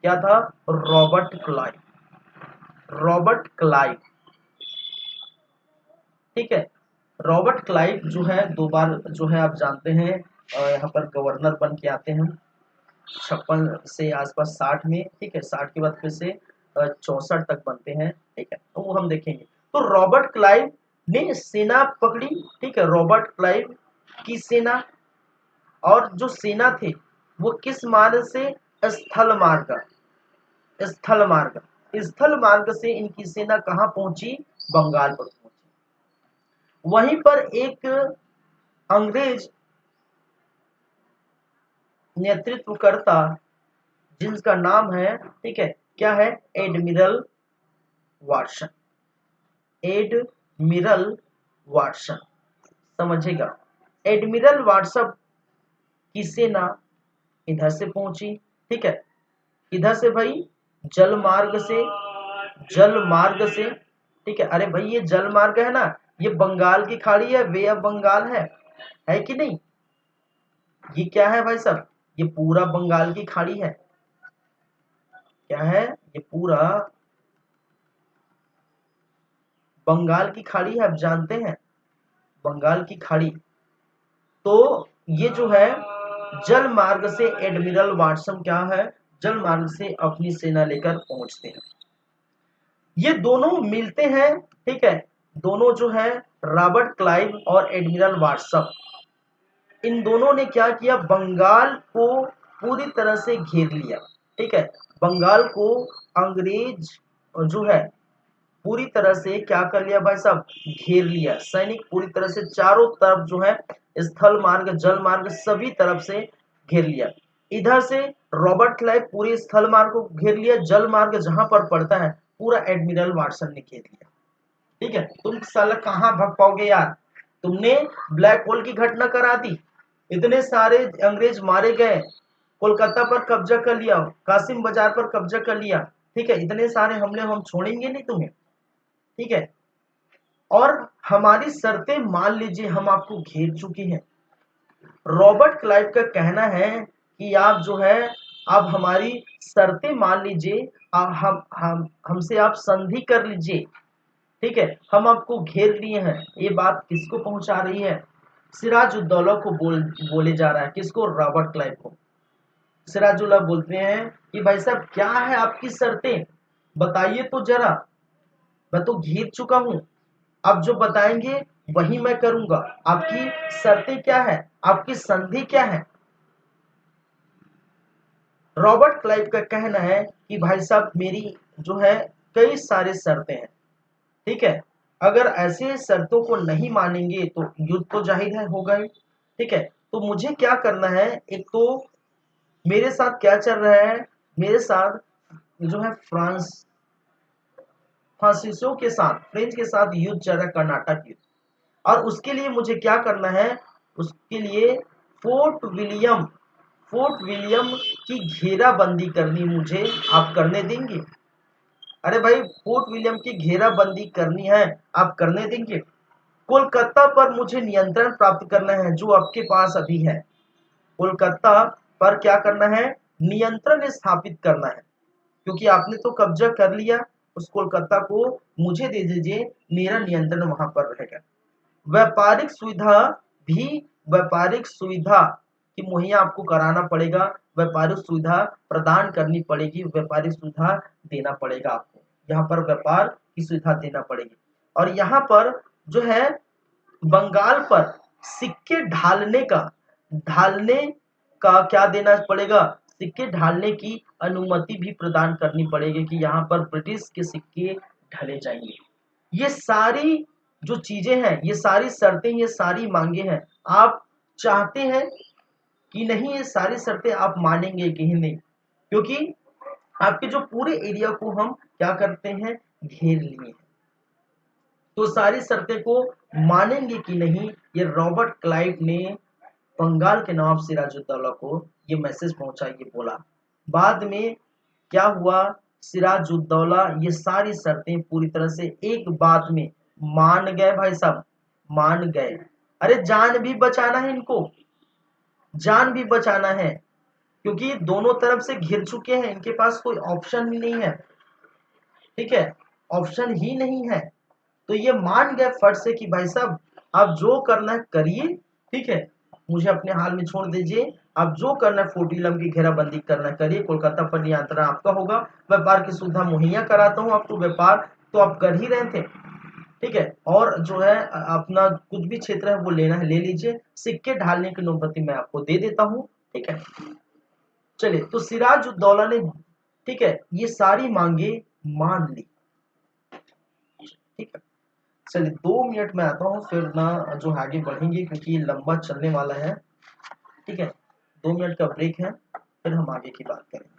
Speaker 1: क्या था, रॉबर्ट क्लाइव, रॉबर्ट क्लाइव, ठीक है। रॉबर्ट क्लाइव जो है 2 बार जो है आप जानते हैं यहाँ पर गवर्नर बन के आते हैं 56 से आसपास 60 में, ठीक है, 60 के बाद फिर से 64 तक बनते हैं, ठीक है, तो वो हम देखेंगे। तो रॉबर्ट क्लाइव ने सेना पकड़ी, ठीक है, रॉबर्ट क्लाइव की सेना, और जो सेना थे वो किस मार्ग से, स्थल मार्ग, स्थल मार्ग, स्थल मार्ग से इनकी सेना कहाँ पहुंची, बंगाल पर पहुंची। वहीं पर एक अंग्रेज नेतृत्वकर्ता जिसका नाम है, ठीक है, क्या है, एडमिरल वाटसन, एडमिरल वाटसन, समझेगा। एडमिरल वाटसन की सेना इधर से पहुंची, ठीक है, इधर से भाई, जल मार्ग से, जल मार्ग से, ठीक है। अरे भाई ये जल मार्ग है ना, ये बंगाल की खाड़ी है, वे ऑफ बंगाल है कि नहीं, ये क्या है भाई साहब, ये पूरा बंगाल की खाड़ी है, क्या है, ये पूरा बंगाल की खाड़ी है, आप जानते हैं बंगाल की खाड़ी। तो ये जो है जल मार्ग से एडमिरल वाटसन क्या है, जल मार्ग से अपनी सेना लेकर पहुंचते हैं। ये दोनों मिलते हैं, ठीक है, दोनों जो है रॉबर्ट क्लाइव और एडमिरल वाटसन, इन दोनों ने क्या किया, बंगाल को पूरी तरह से घेर लिया, ठीक है, बंगाल को अंग्रेज जो है पूरी तरह से क्या कर लिया भाई साहब, घेर लिया। सैनिक पूरी तरह से चारों तरफ जो है, स्थल मार्ग, जल मार्ग, सभी तरफ से घेर लिया। इधर से रॉबर्ट क्लाइव पूरे स्थल मार्ग को घेर लिया, जल मार्ग जहां पर पड़ता है पूरा एडमिरल वाटसन ने घेर लिया, ठीक है। तुम साला कहां भाग पाओगे यार, तुमने ब्लैक होल की घटना करा दी, इतने सारे अंग्रेज मारे गए, कोलकाता पर कब्जा कर लिया, कासिम बाजार पर कब्जा कर लिया, ठीक है, इतने सारे हमले हम छोड़ेंगे नहीं तुम्हें, ठीक है। और हमारी शर्तें मान लीजिए हम आपको घेर चुके हैं। रॉबर्ट क्लाइव का कहना है कि आप जो है, आप हमारी शर्तें मान लीजिए, हम हमसे आप संधि कर लीजिए, ठीक है, हम आपको घेर लिए हैं। ये बात किसको पहुंचा रही है, सिराजुद्दौला को बोले जा रहा है, किसको, रॉबर्ट क्लाइव को। सिराजुल्लाह बोलते हैं कि भाई साहब क्या है आपकी शर्तें, बताइए तो जरा, मैं तो घेर चुका हूं, अब जो बताएंगे वही मैं करूंगा, आपकी शर्तें क्या है, आपकी संधि क्या है। रॉबर्ट क्लाइव का कहना है कि भाई साहब मेरी जो है कई सारे शर्तें हैं, ठीक है, अगर ऐसे शर्तों को नहीं मानेंगे तो युद्ध तो जाहिर है होगा ही, ठीक है। तो मुझे क्या करना है, एक तो मेरे साथ क्या चल रहा है, मेरे साथ जो है फ्रांसीसियों के साथ, फ्रेंच के साथ युद्ध चल रहा है, कर्नाटक युद्ध, और उसके लिए मुझे क्या करना है, उसके लिए फोर्ट विलियम, फोर्ट विलियम की घेराबंदी करनी मुझे, आप करने देंगे। अरे भाई फोर्ट विलियम की घेराबंदी करनी है, आप करने देंगे। कोलकाता पर मुझे नियंत्रण प्राप्त करना है, जो आपके पास अभी है, कोलकाता पर क्या करना है, नियंत्रण स्थापित करना है, क्योंकि आपने तो कब्जा कर लिया, उस कोलकाता को मुझे दे दीजिए, मेरा नियंत्रण वहां पर रहेगा। व्यापारिक सुविधा भी, व्यापारिक सुविधा की मुहैया आपको कराना पड़ेगा, व्यापारिक सुविधा प्रदान करनी पड़ेगी, व्यापारिक सुविधा देना पड़ेगा आपको, यहाँ पर व्यापार की सुविधा देना पड़ेगी। और यहाँ पर जो है बंगाल पर सिक्के ढालने का क्या देना पड़ेगा, सिक्के ढालने की अनुमति भी प्रदान करनी पड़ेगी कि यहाँ पर ब्रिटिश के सिक्के ढले जाएंगे। ये सारी जो चीजें हैं, ये सारी शर्तें, ये सारी मांगे हैं, आप चाहते हैं कि नहीं ये सारी शर्तें आप मानेंगे कि नहीं, क्योंकि आपके जो पूरे एरिया को हम क्या करते हैं, घेर लिए हैं। तो सारी शर्तें को मानेंगे कि नहीं, ये रॉबर्ट क्लाइव ने बंगाल के नवाब सिराजुद्दौला को ये मैसेज पहुंचा, ये बोला। बाद में क्या हुआ, सिराजुद्दौला ये सारी शर्तें पूरी तरह से एक बात में मान गए, भाई साहब मान गए। अरे जान भी बचाना है इनको, जान भी बचाना है, क्योंकि दोनों तरफ से घिर चुके हैं, इनके पास कोई ऑप्शन ही नहीं है, ठीक है, ऑप्शन ही नहीं है। तो ये मान गए फट से कि भाई साहब आप जो करना है करिए, ठीक है, मुझे अपने हाल में छोड़ दीजिए, आप जो करना है फोर्ट विलियम की घेराबंदी करना करिए, कोलकाता पर नियंत्रण आपका होगा, व्यापार की सुविधा मुहैया कराता हूँ आपको, व्यापार तो आप कर ही रहे थे, ठीक है, और जो है अपना कुछ भी क्षेत्र है वो लेना है ले लीजिए, सिक्के ढालने की नौबती मैं आपको दे देता हूँ, ठीक है। चलिए, तो सिराजुद्दौला ने, ठीक है, ये सारी मांगे मान ली, ठीक है। चलिए 2 मिनट में आता हूँ, फिर ना जो आगे बढ़ेंगे क्योंकि ये लंबा चलने वाला है, ठीक है। 2 मिनट का ब्रेक है, फिर हम आगे की बात करेंगे।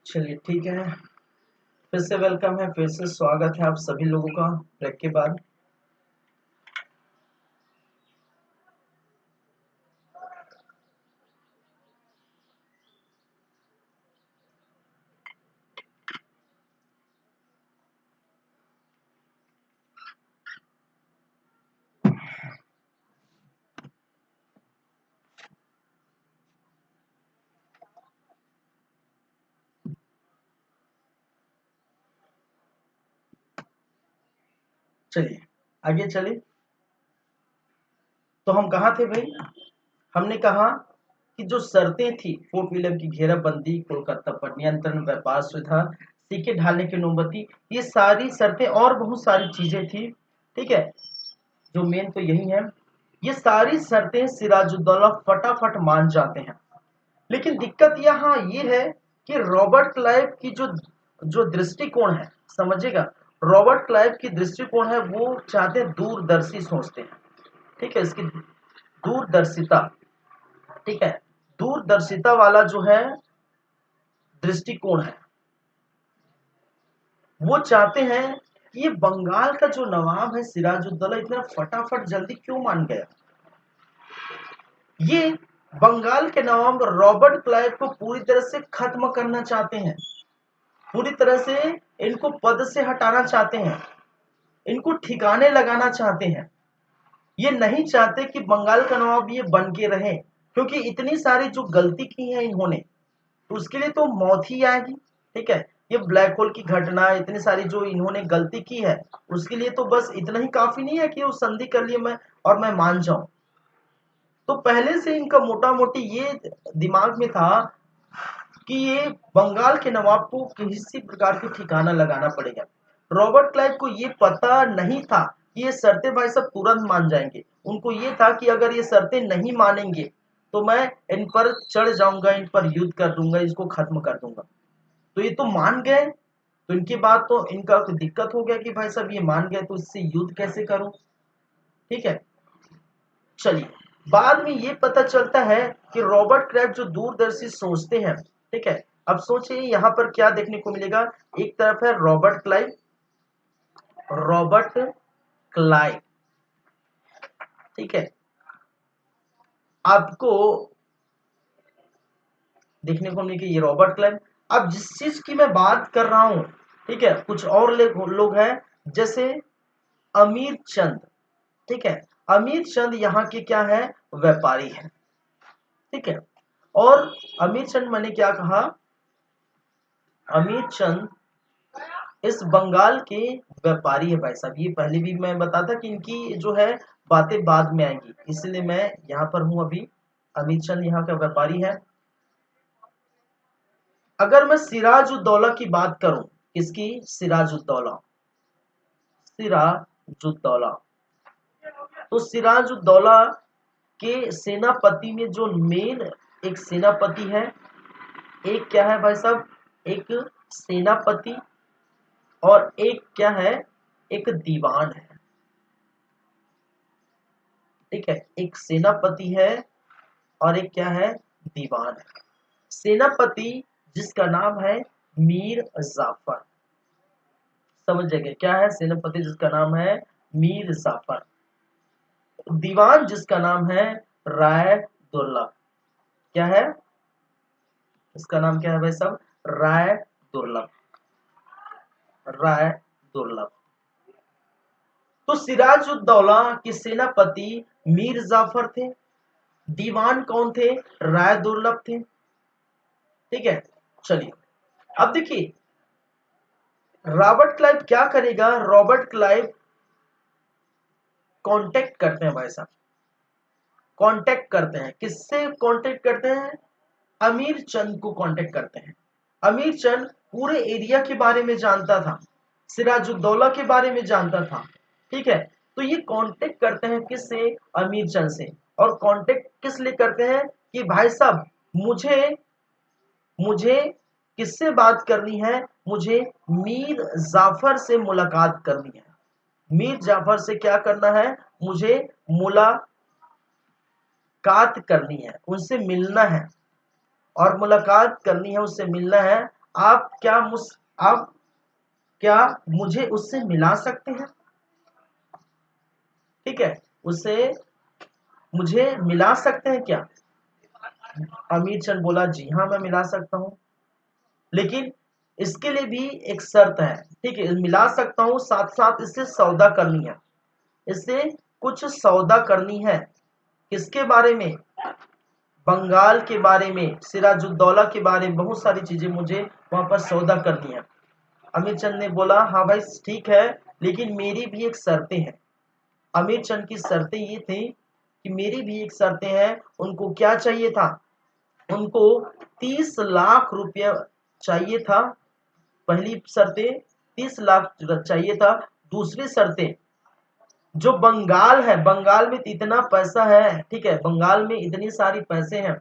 Speaker 1: चलिए ठीक है, फिर से वेलकम है, फिर से स्वागत है आप सभी लोगों का ब्रेक के बाद। चलिए आगे चलिए। तो हम कहाँ थे भाई? हमने कहा कि जो शर्तें थी फोर्ट विलियम की घेराबंदी, कोलकाता पर नियंत्रण, व्यापार सुविधा, सिक्के ढालने की नौबती, ये सारी शर्तें और बहुत सारी चीजें थी। ठीक है, जो मेन तो यही है। ये सारी शर्तें सिराजुद्दौला फटाफट मान जाते हैं। लेकिन दिक्कत यहाँ ये है कि रॉबर्ट क्लाइव की जो जो दृष्टिकोण है, समझिएगा, रॉबर्ट क्लाइव की दृष्टिकोण है, वो चाहते हैं दूरदर्शी सोचते हैं। ठीक है, इसकी दूरदर्शिता, ठीक है, दूरदर्शिता वाला जो है दृष्टिकोण है, वो चाहते हैं कि ये बंगाल का जो नवाब है सिराजुद्दौला इतना फटाफट जल्दी क्यों मान गया। ये बंगाल के नवाब रॉबर्ट क्लाइव को पूरी तरह से खत्म करना चाहते हैं, पूरी तरह से इनको पद से हटाना चाहते हैं, इनको ठिकाने लगाना चाहते हैं। ये नहीं चाहते कि बंगाल का नवाब ये बन के रहे, क्योंकि इतनी सारी जो गलती की है इन्होंने, तो उसके लिए तो मौत ही आएगी। ठीक है, ये ब्लैक होल की घटना, इतनी सारी जो इन्होंने गलती की है, उसके लिए तो बस इतना ही काफी नहीं है कि वो संधि कर लिए मैं और मैं मान जाऊं। तो पहले से इनका मोटा मोटी ये दिमाग में था कि ये बंगाल के नवाब को किसी प्रकार की ठिकाना लगाना पड़ेगा। रॉबर्ट क्लाइव को ये पता नहीं था कि ये शर्तें भाई सब तुरंत मान जाएंगे। उनको ये था कि अगर ये शर्तें नहीं मानेंगे तो मैं इन पर चढ़ जाऊंगा, इन पर युद्ध कर दूंगा, इसको खत्म कर दूंगा। तो ये तो मान गए, तो इनके बाद तो इनका दिक्कत हो गया कि भाई साहब ये मान गए तो इससे युद्ध कैसे करूं। ठीक है, चलिए, बाद में ये पता चलता है कि रॉबर्ट क्लाइव जो दूरदर्शी सोचते हैं। ठीक है, अब सोचिए यहाँ पर क्या देखने को मिलेगा। एक तरफ है रॉबर्ट क्लाइव, रॉबर्ट क्लाइव, ठीक है, आपको देखने को मिलेगा ये रॉबर्ट क्लाइव। अब जिस चीज की मैं बात कर रहा हूं, ठीक है, कुछ और लोग हैं, जैसे अमीर चंद। ठीक है, अमीर चंद यहाँ के क्या है, व्यापारी है। ठीक है, और अमीर चंद, मैंने क्या कहा, अमीर चंद इस बंगाल के व्यापारी है भाई साहब। ये पहले भी मैं बताता कि इनकी जो है बातें बाद में आएंगी, इसलिए मैं यहाँ पर हूं अभी। अमीर चंद यहाँ का व्यापारी है। अगर मैं सिराजुद्दौला की बात करूं, किसकी, सिराजुद्दौला, सिराजुद्दौला, तो सिराजुद्दौला के सेनापति में जो मेन एक सेनापति है, एक क्या है भाई साहब, एक सेनापति, और एक क्या है, एक दीवान है। ठीक है, एक सेनापति है और एक क्या है, दीवान है। सेनापति जिसका नाम है मीर जाफर, समझ जाएंगे क्या है, सेनापति जिसका नाम है मीर जाफर। दीवान जिसका नाम है राय दुर्लभ। क्या है, इसका नाम क्या है भाई साहब, राय दुर्लभ, राय दुर्लभ। तो सिराजुद्दौला के सेनापति मीर जाफर थे, दीवान कौन थे, राय दुर्लभ थे। ठीक है, चलिए, अब देखिए रॉबर्ट क्लाइव क्या करेगा। रॉबर्ट क्लाइव कांटेक्ट करते हैं भाई साहब, कांटेक्ट करते हैं, किससे कांटेक्ट करते हैं, अमीर चंद को कांटेक्ट करते हैं। अमीर चंद पूरे एरिया के बारे में जानता था, सिराजुद्दौला के बारे में जानता था। ठीक है, तो ये कांटेक्ट करते हैं किससे, अमीर चंद से। और कांटेक्ट किस लिए करते हैं कि भाई साहब मुझे मुझे किससे बात करनी है, मुझे मीर जाफर से मुलाकात करनी है। मीर जाफर से क्या करना है, मुझे मुलाकात करनी है, उनसे मिलना है, और मुलाकात करनी है, उससे मिलना है। आप क्या मुझे उससे मिला सकते हैं। ठीक है, उससे मुझे मिला सकते हैं क्या। अमीर चंद बोला जी हाँ मैं मिला सकता हूं, लेकिन इसके लिए भी एक शर्त है। ठीक है, मिला सकता हूं, साथ साथ इससे सौदा करनी है, इससे कुछ सौदा करनी है। किसके बारे में, बंगाल के बारे में, सिराजुद्दौला के बारे में, बहुत सारी चीजें मुझे वहां पर सौदा करनी है। अमीर चंद ने बोला हाँ भाई ठीक है, लेकिन मेरी भी एक शर्तें हैं। अमीर चंद की शर्तें ये थी कि मेरी भी एक शर्तें हैं। उनको क्या चाहिए था, उनको 30 लाख रुपया चाहिए था। पहली शर्तें 30 लाख चाहिए था। दूसरी शर्तें, जो बंगाल है, बंगाल में इतना पैसा है, ठीक है, बंगाल में इतनी सारी पैसे हैं,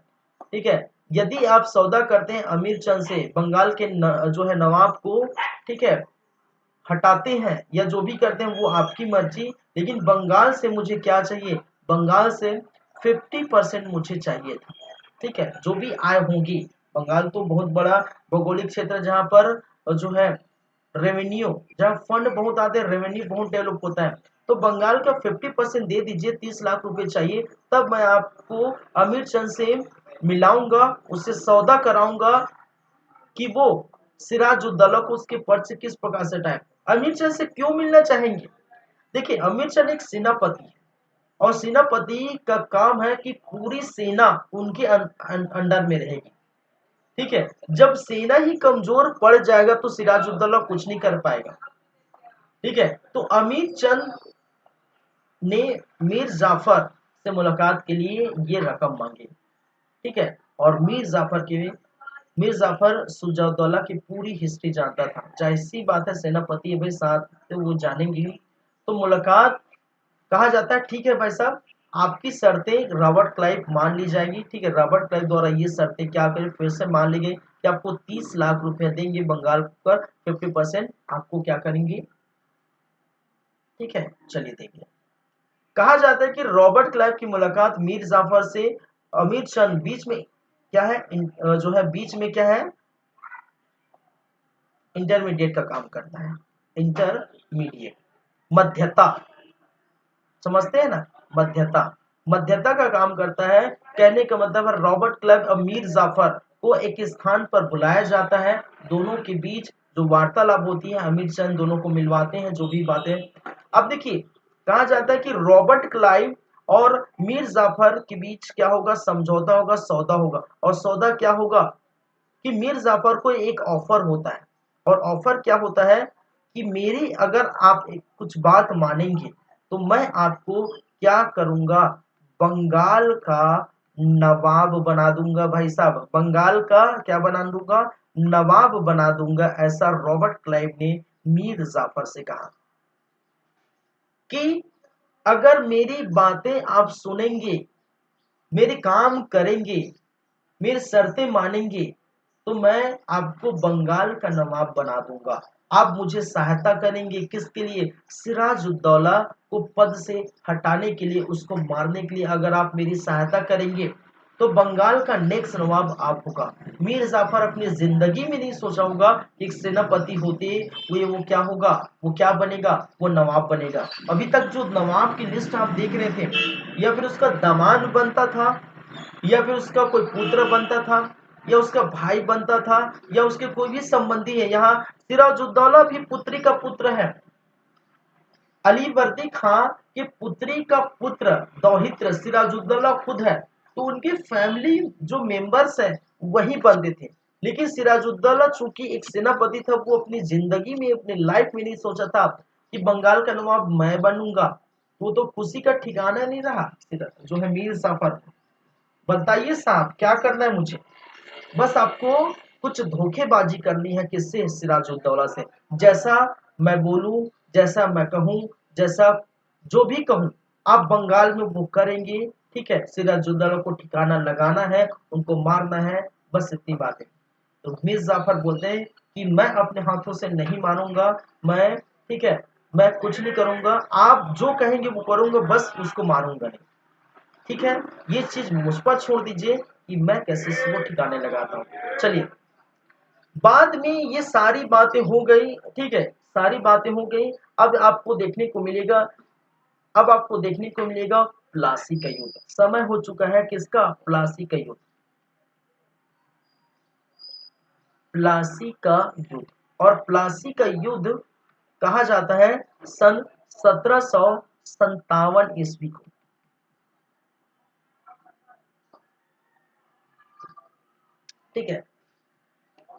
Speaker 1: ठीक है, यदि आप सौदा करते हैं अमीर चंद से, बंगाल के जो है नवाब को, ठीक है, हटाते हैं या जो भी करते हैं वो आपकी मर्जी, लेकिन बंगाल से मुझे क्या चाहिए, बंगाल से 50% मुझे चाहिए था, ठीक है, जो भी आय होगी। बंगाल तो बहुत बड़ा भौगोलिक क्षेत्र जहां पर जो है रेवेन्यू, जहां फंड बहुत आते हैं, रेवेन्यू बहुत डेवलप होता है, तो बंगाल का 50% दे दीजिए, 30 लाख रुपए चाहिए, तब मैं आपको अमीर चंद से मिलाऊंगा, उससे सौदा कराऊंगा कि वो सिराजुद्दौला को उसके पद से किस प्रकार से हटाए। अमीर चंद से क्यों मिलना चाहेंगे? देखिए, अमीर चंद एक सेनापति है और सेनापति का काम है कि पूरी सेना उनके अंडर में रहेगी, ठीक है। जब सेना ही कमजोर पड़ जाएगा तो सिराजुद्दौला कुछ नहीं कर पाएगा, ठीक है। तो अमीर चंद ने मीर जाफर से मुलाकात के लिए ये रकम मांगी, ठीक है, और मीर जाफर सुजाउद्दौला की पूरी हिस्ट्री जानता था। जाहिर सी बात है, सेनापति है भाई, साथ तो वो जानेंगे ही। तो मुलाकात, कहा जाता है ठीक है भाई साहब, आपकी शर्तें रॉबर्ट क्लाइव मान ली जाएगी, ठीक है, रॉबर्ट क्लाइव द्वारा ये शर्तें क्या करें फिर से मान ली गई कि आपको 30 लाख रुपया देंगे, बंगाल पर 50% आपको क्या करेंगे, ठीक है। चलिए देखिए, कहा जाता है कि रॉबर्ट क्लाइव की मुलाकात मीर जाफर से अमीर चंद बीच में क्या है, जो है बीच में क्या है, इंटरमीडिएट का काम करता है। इंटरमीडिएट, मध्यता, समझते हैं ना, मध्यता, मध्यता का काम करता है। कहने का मतलब है रॉबर्ट क्लाइव और मीर जाफर को एक स्थान पर बुलाया जाता है, दोनों के बीच जो वार्तालाप होती है, अमीर चंद दोनों को मिलवाते हैं, जो भी बातें। अब देखिए, कहा जाता है कि रॉबर्ट क्लाइव और मीर जाफर के बीच क्या होगा, समझौता होगा, सौदा होगा। और सौदा क्या होगा कि मीर जाफर को एक ऑफर होता है, और ऑफर क्या होता है कि मेरी अगर आप कुछ बात मानेंगे तो मैं आपको क्या करूंगा, बंगाल का नवाब बना दूंगा भाई साहब, बंगाल का क्या बना दूंगा, नवाब बना दूंगा। ऐसा रॉबर्ट क्लाइव ने मीर जाफर से कहा कि अगर मेरी बातें आप सुनेंगे, मेरे काम करेंगे, मेरी शर्तें मानेंगे, तो मैं आपको बंगाल का नवाब बना दूंगा। आप मुझे सहायता करेंगे किसके लिए, सिराजुद्दौला को पद से हटाने के लिए, उसको मारने के लिए अगर आप मेरी सहायता करेंगे तो बंगाल का नेक्स्ट नवाब आप होगा। मीर जाफर अपनी जिंदगी में नहीं सोचा होगा कि एक सेनापति होते हुए वो क्या होगा, वो क्या बनेगा, वो नवाब बनेगा। अभी तक जो नवाब की लिस्ट आप देख रहे थे, या फिर उसका दामाद बनता था, या फिर उसका कोई पुत्र बनता था, या उसका भाई बनता था, या उसके कोई भी संबंधी है। यहाँ सिराजुद्दौला भी पुत्री का पुत्र है, अली वर्दी खां के पुत्री का पुत्र दौहित्र सिराजुद्दौला खुद है। तो उनकी फैमिली जो मेंबर्स हैं वही बनते थे। लेकिन सिराजुद्दौला चूंकि एक सेनापति था, वो अपनी जिंदगी में, अपनी लाइफ में नहीं सोचा था कि बंगाल का नवाब मैं बनूंगा। वो तो खुशी का ठिकाना नहीं रहा जो है मीर जाफर। बताइए साहब क्या करना है मुझे, बस आपको कुछ धोखेबाजी करनी है, किससे, सिराजुद्दौला से। जैसा मैं बोलूं, जैसा मैं कहूं, जैसा जो भी कहूं, आप बंगाल में वो करेंगे, ठीक है। सिराजुद्दौला को ठिकाना लगाना है, उनको मारना है, बस इतनी बात है। तो मीर जाफर बोलते हैं कि मैं अपने हाथों से नहीं मारूंगा, मैं, ठीक है, मैं कुछ नहीं करूंगा, आप जो कहेंगे वो करूंगा, बस उसको मारूंगा नहीं, ठीक है। ये चीज मुझ पर छोड़ दीजिए कि मैं कैसे इसको ठिकाने लगाता हूँ। चलिए, बाद में ये सारी बातें हो गई, ठीक है, सारी बातें हो गई। अब आपको देखने को मिलेगा, अब आपको देखने को मिलेगा प्लासी का युद्ध। समय हो चुका है किसका, प्लासी का युद्ध, प्लासी का युद्ध। और प्लासी का युद्ध कहा जाता है सन 1757 ईस्वी को, ठीक है।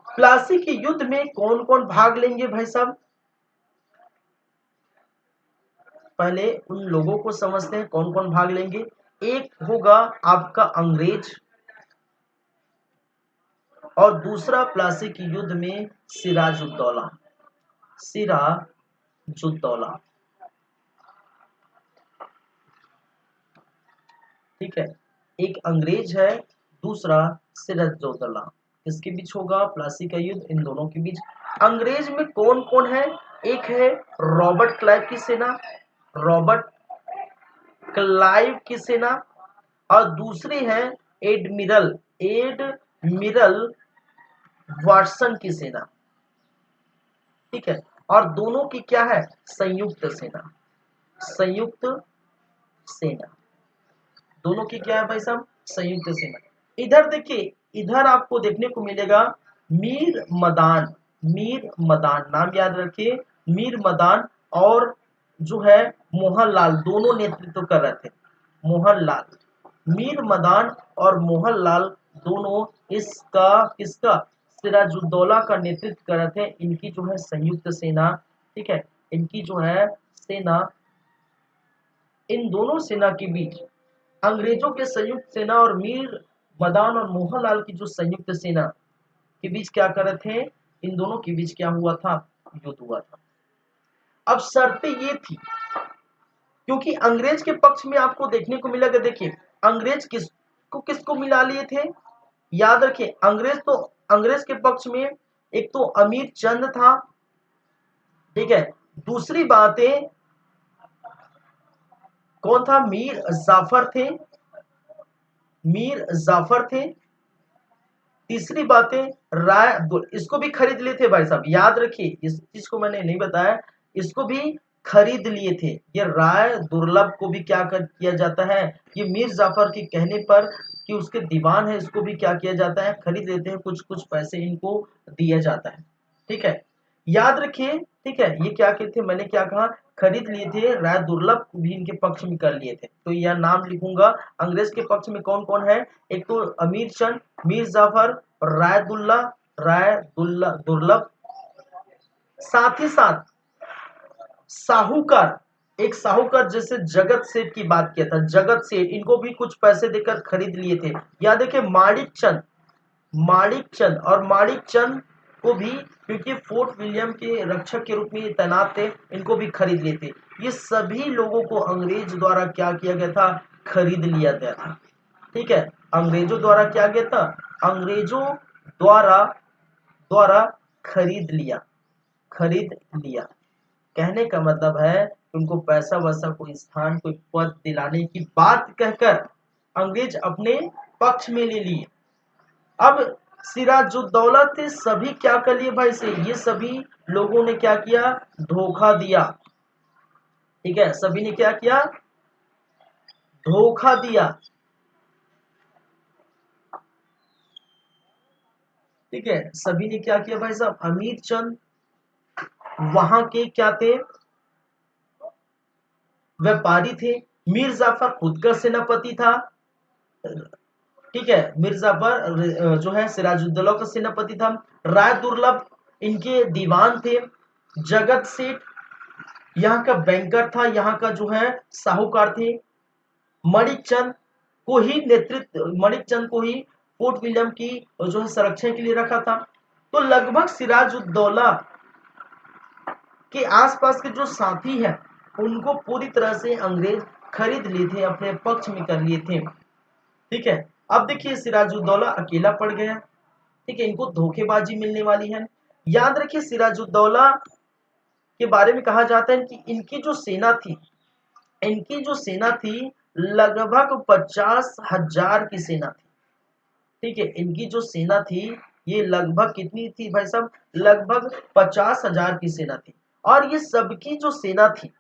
Speaker 1: प्लासी के युद्ध में कौन कौन भाग लेंगे भाई साहब, पहले उन लोगों को समझते हैं कौन कौन भाग लेंगे। एक होगा आपका अंग्रेज और दूसरा प्लासी के युद्ध में सिराजुद्दौला। सिराजुद्दौला, ठीक है। एक अंग्रेज है, दूसरा सिराजुद्दौला। किसके बीच होगा? प्लासी का युद्ध इन दोनों के बीच। अंग्रेज में कौन कौन है? एक है रॉबर्ट क्लाइव की सेना, रॉबर्ट क्लाइव की सेना, और दूसरी है एडमिरल वाटसन की सेना, ठीक है। और दोनों की क्या है? संयुक्त सेना, संयुक्त सेना। दोनों की क्या है भाई साहब? संयुक्त सेना। इधर देखिए, इधर आपको देखने को मिलेगा मीर मदान, मीर मदान नाम याद रखिए, मीर मदान और जो है मोहनलाल, दोनों नेतृत्व कर रहे थे। मोहनलाल, मीर मदान और मोहनलाल दोनों इसका किसका? सिराजुद्दौला का नेतृत्व कर रहे थे। इनकी जो है संयुक्त सेना, ठीक है, इनकी जो है सेना, इन दोनों सेना के बीच अंग्रेजों के संयुक्त सेना और मीर मदान और मोहनलाल की जो संयुक्त सेना के बीच क्या कर रहे थे? इन दोनों के बीच क्या हुआ था? युद्ध हुआ था। अब शर्तें ये थी, क्योंकि अंग्रेज के पक्ष में आपको देखने को मिलेगा, देखिए अंग्रेज किसको मिला लिए थे? याद रखिए, अंग्रेज के पक्ष में एक तो अमीर चंद था, ठीक है। दूसरी बातें कौन था? मीर जाफर थे, मीर जाफर थे। तीसरी बातें राय, इसको भी खरीद लिए थे भाई साहब, याद रखिए इस चीज को मैंने नहीं बताया, इसको भी खरीद लिए थे। ये राय दुर्लभ को भी क्या किया जाता है? ये मीर जाफर के कहने पर कि उसके दीवान है, इसको भी क्या किया जाता है? खरीद लेते हैं, कुछ कुछ पैसे इनको दिया जाता है, ठीक है। याद रखिए, ठीक है, ये क्या कहते थे? मैंने क्या कहा? खरीद लिए थे। राय दुर्लभ को भी इनके पक्ष में कर लिए थे। तो यह नाम लिखूंगा। अंग्रेज के पक्ष में कौन कौन है? एक तो अमीर चंद, मीर जाफर और राय दुर्लभ। साथ ही साथ साहूकार, एक साहूकार जैसे जगत सेठ की बात किया था, जगत सेठ, इनको भी कुछ पैसे देकर खरीद लिए थे। या देखिए माणिक चंद और माणिक चंद को भी, क्योंकि फोर्ट विलियम के रक्षक के रूप में ये तैनात थे, इनको भी खरीद लिए थे। ये सभी लोगों को अंग्रेज द्वारा क्या किया गया था? खरीद लिया गया था, ठीक है। अंग्रेजों द्वारा क्या गया था? अंग्रेजों द्वारा द्वारा खरीद लिया। कहने का मतलब है कि उनको पैसा वैसा, कोई स्थान, कोई पद दिलाने की बात कहकर अंग्रेज अपने पक्ष में ले लिए। अब सिराजुद्दौला थे, सभी क्या कर लिए भाई से? ये सभी लोगों ने क्या किया? धोखा दिया, ठीक है। सभी ने क्या किया? धोखा दिया, ठीक है। सभी ने क्या किया भाई साहब? अमीर चंद वहां के क्या थे? व्यापारी थे। मीर जाफर खुद का सेनापति था, ठीक है। मीर जाफर जो है सिराजुद्दौला का सेनापति था। राय दुर्लभ इनके दीवान थे। जगत सेठ यहाँ का बैंकर था, यहाँ का जो है साहूकार थे। मणिक चंद को ही फोर्ट विलियम की जो है संरक्षण के लिए रखा था। तो लगभग सिराजुद्दौला के आसपास के जो साथी हैं, उनको पूरी तरह से अंग्रेज खरीद लिए थे, अपने पक्ष में कर लिए थे, ठीक है। अब देखिए सिराजुद्दौला अकेला पड़ गया, ठीक है, इनको धोखेबाजी मिलने वाली है। याद रखिए सिराजुद्दौला के बारे में कहा जाता है कि इनकी जो सेना थी लगभग 50,000 की सेना थी, ठीक है। इनकी जो सेना थी ये लगभग कितनी थी भाई साहब? लगभग 50,000 की सेना थी। और ये सबकी जो सेना थी,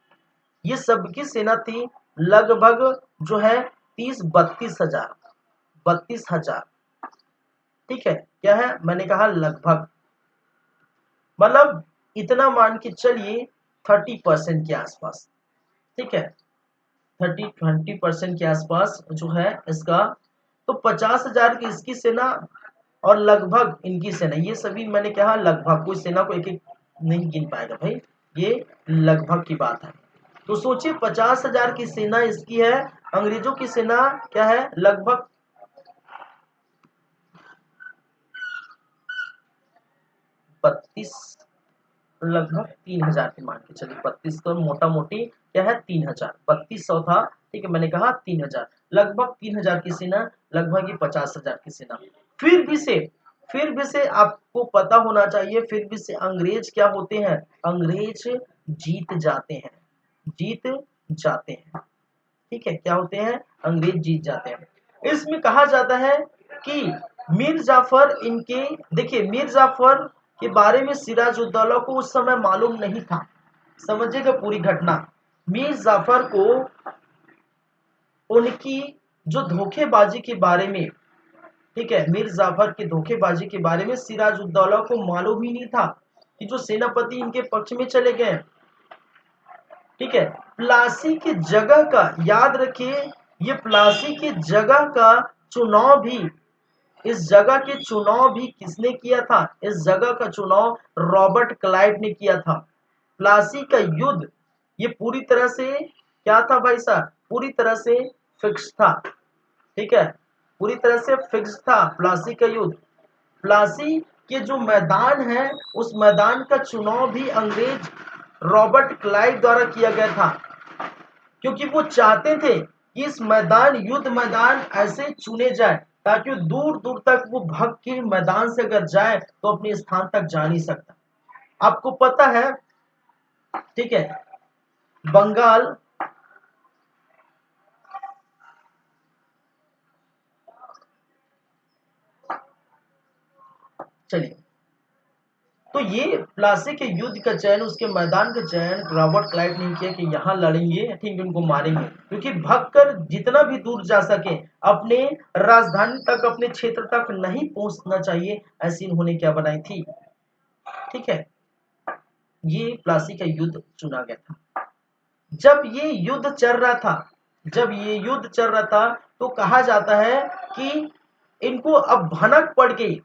Speaker 1: ये सबकी सेना थी लगभग जो है 32,000, ठीक है। क्या है? मैंने कहा लगभग, मतलब इतना मान के चलिए 30% के आसपास, ठीक है। 20% के आसपास जो है इसका। तो 50,000 की इसकी सेना और लगभग इनकी सेना, ये सभी मैंने कहा लगभग, कोई सेना को एक एक नहीं गिन पाएगा भाई, ये लगभग की बात है। तो सोचिए 50,000 की सेना इसकी है, अंग्रेजों की सेना क्या है, लगभग 32, लगभग 3,000 की मान के चलिए, 32 तो मोटा मोटी क्या है 3,000, 3200 था, ठीक है, मैंने कहा 3,000, लगभग 3,000 की सेना, लगभग ये 50,000 की सेना। फिर भी से आपको पता होना चाहिए, फिर भी से अंग्रेज क्या होते हैं, अंग्रेज जीत जाते हैं, जीत जाते हैं, ठीक है, क्या होते हैं, अंग्रेज जीत जाते हैं। इसमें कहा जाता है कि मीर जाफर इनके, देखिए मीर जाफर के बारे में सिराजुद्दौला को उस समय मालूम नहीं था, समझिएगा पूरी घटना। मीर जाफर को उनकी जो धोखेबाजी के बारे में, ठीक है, मीर जाफर के धोखेबाजी के बारे में सिराजुद्दौला को मालूम ही नहीं था कि जो सेनापति इनके पक्ष में चले गए, ठीक है, प्लासी की जगह का, याद रखिए ये प्लासी की जगह का चुनाव भी, इस जगह के चुनाव भी किसने किया था, इस जगह का चुनाव रॉबर्ट क्लाइव ने किया था। प्लासी का युद्ध ये पूरी तरह से क्या था भाई साहब, पूरी तरह से फिक्स था, ठीक है, पूरी तरह से फिक्स था प्लासी का युद्ध। प्लासी के जो मैदान है उस मैदान का चुनाव भी अंग्रेज रॉबर्ट क्लाइव द्वारा किया गया था, क्योंकि वो चाहते थे कि इस मैदान, युद्ध मैदान ऐसे चुने जाए ताकि दूर दूर तक वो भग के मैदान से अगर जाए तो अपने स्थान तक जा नहीं सकता। आपको पता है, ठीक है, बंगाल, चलिए, तो ये प्लासी के युद्ध का चयन, उसके मैदान का चयन रॉबर्ट क्लाइव ने किया कि यहाँ लड़ेंगे, ठीक, उनको मारेंगे, क्योंकि भगकर जितना भी दूर जा सके अपने राजधानी तक, अपने क्षेत्र तक नहीं पहुंचना चाहिए, ऐसी इन्होंने क्या बनाई थी, ठीक है, ये प्लासी का युद्ध चुना गया था। जब ये युद्ध चल रहा था, जब ये युद्ध चल रहा था तो कहा जाता है कि इनको अब भनक पड़ गई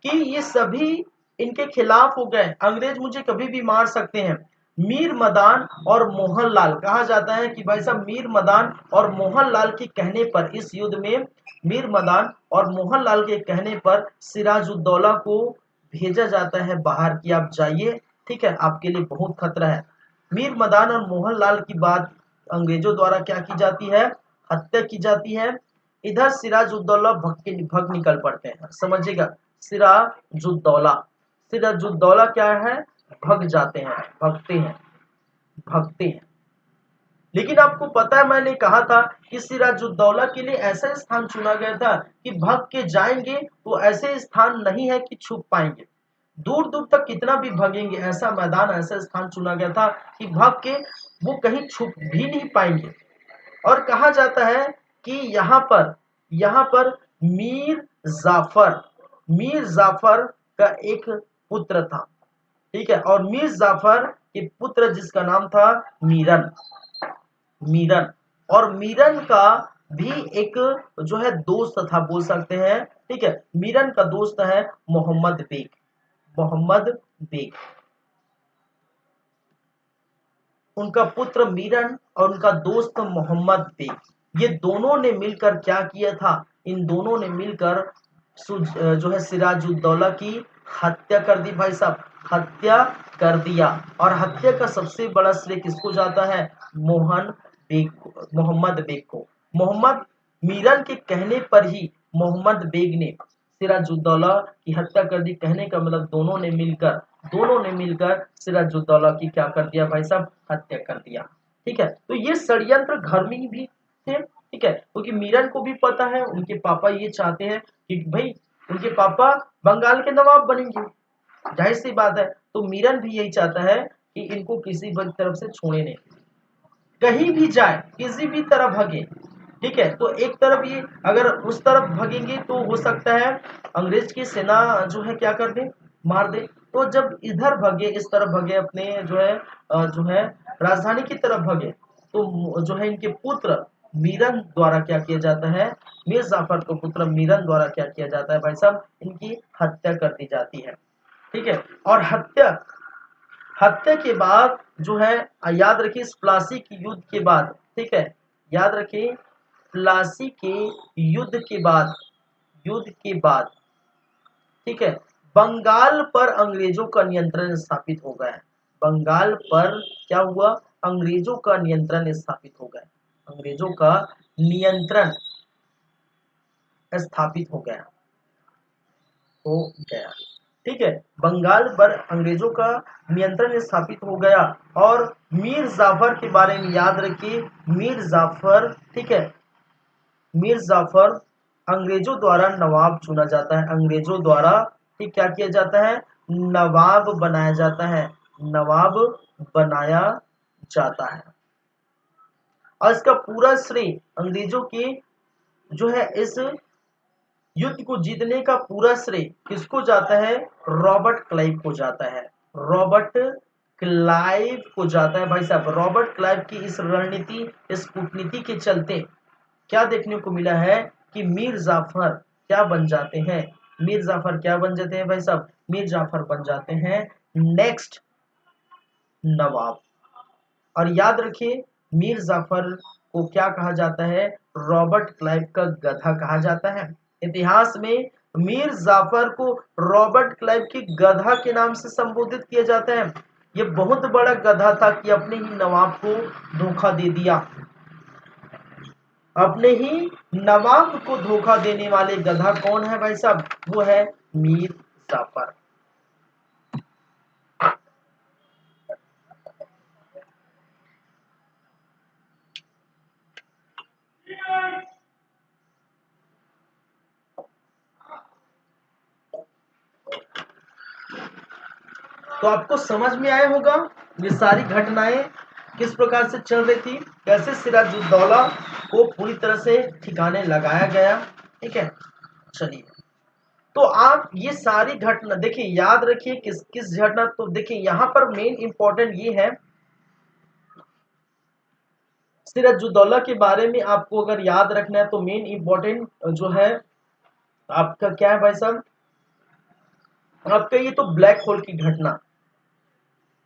Speaker 1: कि ये सभी इनके खिलाफ हो गए, अंग्रेज मुझे कभी भी मार सकते हैं। मीर मदान और मोहनलाल, कहा जाता है कि भाई साहब मीर मदान और मोहनलाल के कहने पर, इस युद्ध में मीर मदान और मोहनलाल के कहने पर सिराजुद्दौला को भेजा जाता है बाहर कि आप जाइए, ठीक है, आपके लिए बहुत खतरा है। मीर मदान और मोहनलाल की बात अंग्रेजों द्वारा क्या की जाती है, हत्या की जाती है। इधर सिराजुद्दौला भग निकल पड़ते हैं, समझिएगा, सिराजुद्दौला, सिराजुद्दौला क्या है, भग जाते हैं, भगते हैं, भगते हैं। लेकिन आपको पता है मैंने कहा था कि सिराजुद्दौला के लिए ऐसा स्थान चुना गया था कि भग के जाएंगे तो ऐसे स्थान नहीं है कि छुप पाएंगे, दूर दूर तक कितना भी भगेंगे, ऐसा मैदान, ऐसा स्थान चुना गया था कि भग के वो कहीं छुप भी नहीं पाएंगे। और कहा जाता है कि यहाँ पर मीर जाफर, मीर जाफर का एक पुत्र था, ठीक है, और मीर जाफर के पुत्र जिसका नाम था मीरन, मीरन, और मीरन का भी एक जो है दोस्त था, बोल सकते हैं, ठीक है, मीरन का दोस्त है मोहम्मद बेग, मोहम्मद बेग, उनका पुत्र मीरन और उनका दोस्त मोहम्मद बेग, ये दोनों ने मिलकर क्या किया था, इन दोनों ने मिलकर जो है सिराजुद्दौला की हत्या कर दी भाई साहब, हत्या कर दिया। और हत्या का सबसे बड़ा श्रेय किसको जाता है, मोहम्मद बेग को। मोहम्मद मीरन के कहने पर ही मोहम्मद बेग ने सिराजुद्दौला की हत्या कर दी, कहने का मतलब दोनों ने मिलकर सिराजुद्दौला की क्या कर दिया भाई साहब, हत्या कर दिया, ठीक है। तो ये षड्यंत्र धर्मी भी थे, ठीक है, क्योंकि मीरन को भी पता है उनके पापा ये चाहते हैं कि भाई उनके पापा बंगाल के नवाब बनेंगे, जाहिर सी बात है, तो मीरन भी यही चाहता है कि इनको किसी भी तरफ से छोड़े नहीं, कहीं भी जाए, किसी भी तरफ भगे, ठीक है, तो एक तरफ ये अगर उस तरफ भगेंगे तो हो सकता है अंग्रेज की सेना जो है क्या कर दे, मार दे, तो जब इधर भगे, इस तरफ भगे, अपने जो है राजधानी की तरफ भगे, तो जो है इनके पुत्र मीरन द्वारा क्या किया जाता है, मीर जाफर को पुत्र मीरन द्वारा क्या किया जाता है भाई साहब, इनकी हत्या कर दी जाती है, ठीक है। और हत्या के बाद जो है, याद रखिए इस प्लासी के युद्ध के बाद, ठीक है, याद रखिए प्लासी के युद्ध के बाद, ठीक है, बंगाल पर अंग्रेजों का नियंत्रण स्थापित हो गया है। बंगाल पर क्या हुआ, अंग्रेजों का नियंत्रण स्थापित हो गया, अंग्रेजों का नियंत्रण स्थापित हो गया, ठीक है, बंगाल पर अंग्रेजों का नियंत्रण स्थापित हो गया। और मीर जाफर के बारे में याद रखिए, मीर जाफर, ठीक है, मीर जाफर अंग्रेजों द्वारा नवाब चुना जाता है, अंग्रेजों द्वारा, ठीक, क्या किया जाता है, नवाब बनाया जाता है, नवाब बनाया जाता है। और इसका पूरा श्रेय अंग्रेजों के जो है इस युद्ध को जीतने का पूरा श्रेय किसको जाता है, रॉबर्ट क्लाइव को जाता है, रॉबर्ट क्लाइव को जाता है। भाई साहब, रॉबर्ट क्लाइव की इस रणनीति, इस कूटनीति के चलते क्या देखने को मिला है कि मीर जाफर क्या बन जाते हैं, मीर जाफर क्या बन जाते हैं भाई साहब, मीर जाफर बन जाते हैं नेक्स्ट नवाब। और याद रखिए मीर जाफर को क्या कहा जाता है, रॉबर्ट क्लाइव का गधा कहा जाता है। इतिहास में मीर जाफर को रॉबर्ट क्लाइव की गधा के नाम से संबोधित किया जाता है। ये बहुत बड़ा गधा था कि अपने ही नवाब को धोखा दे दिया, अपने ही नवाब को धोखा देने वाले गधा कौन है भाई साहब, वो है मीर जाफर। तो आपको समझ में आया होगा ये सारी घटनाएं किस प्रकार से चल रही थी, कैसे सिराजुद्दौला को पूरी तरह से ठिकाने लगाया गया, ठीक है। चलिए, तो आप ये सारी घटना देखिए, याद रखिए किस किस घटना, तो देखिए यहाँ पर मेन इंपॉर्टेंट ये है, सिराजुद्दौला के बारे में आपको अगर याद रखना है तो मेन इंपॉर्टेंट जो है आपका क्या है भाई साहब, आपका ये तो ब्लैक होल की घटना,